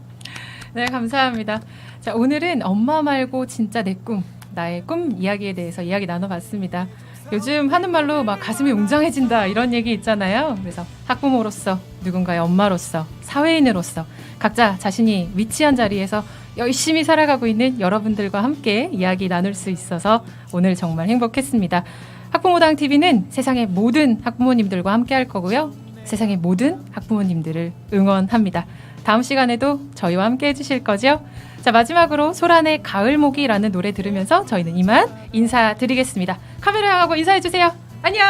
네, 감사합니다. 자, 오늘은 엄마 말고 진짜 내 꿈, 나의 꿈 이야기에 대해서 이야기 나눠봤습니다. 요즘 하는 말로 막 가슴이 웅장해진다 이런 얘기 있잖아요. 그래서 학부모로서, 누군가의 엄마로서, 사회인으로서 각자 자신이 위치한 자리에서 열심히 살아가고 있는 여러분들과 함께 이야기 나눌 수 있어서 오늘 정말 행복했습니다. 학부모당 TV는 세상의 모든 학부모님들과 함께 할 거고요. 세상의 모든 학부모님들을 응원합니다. 다음 시간에도 저희와 함께 해주실 거죠? 자, 마지막으로 소란의 가을모기라는 노래 들으면서 저희는 이만 인사드리겠습니다. 카메라 향하고 인사해주세요. 안녕!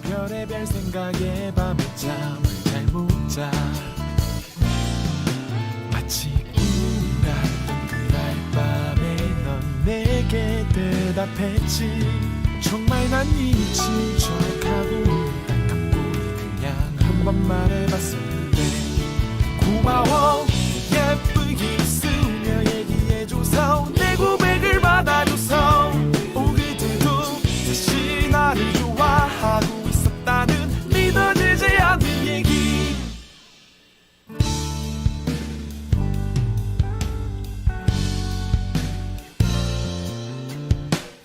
별의별 생각에 밤에 잠을 잘 못 자. 마치 우울한 그날 밤에 넌 내게 대답했지. 정말 난 이미 친척하고 가깝고 그냥 한 번만 해봤었는데 고마워 예쁘게 웃으며 얘기해줘서 내 고백을 받아줘서 그때도 다시 나를 좋아하고 있었다는 믿어지지 않는 얘기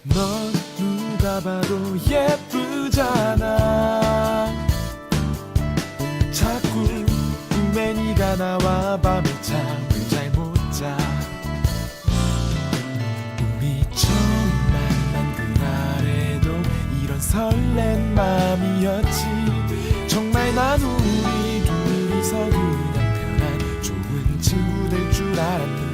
넌 누가 봐도 예쁘잖아 자꾸 꿈에 네가 나와 밤에 잠을 잘 못 자 우리 처음 만난 그날에도 이런 설렌 맘이었지 정말 난 우리 둘이서 그냥 편한 좋은 친구 될 줄 알았는데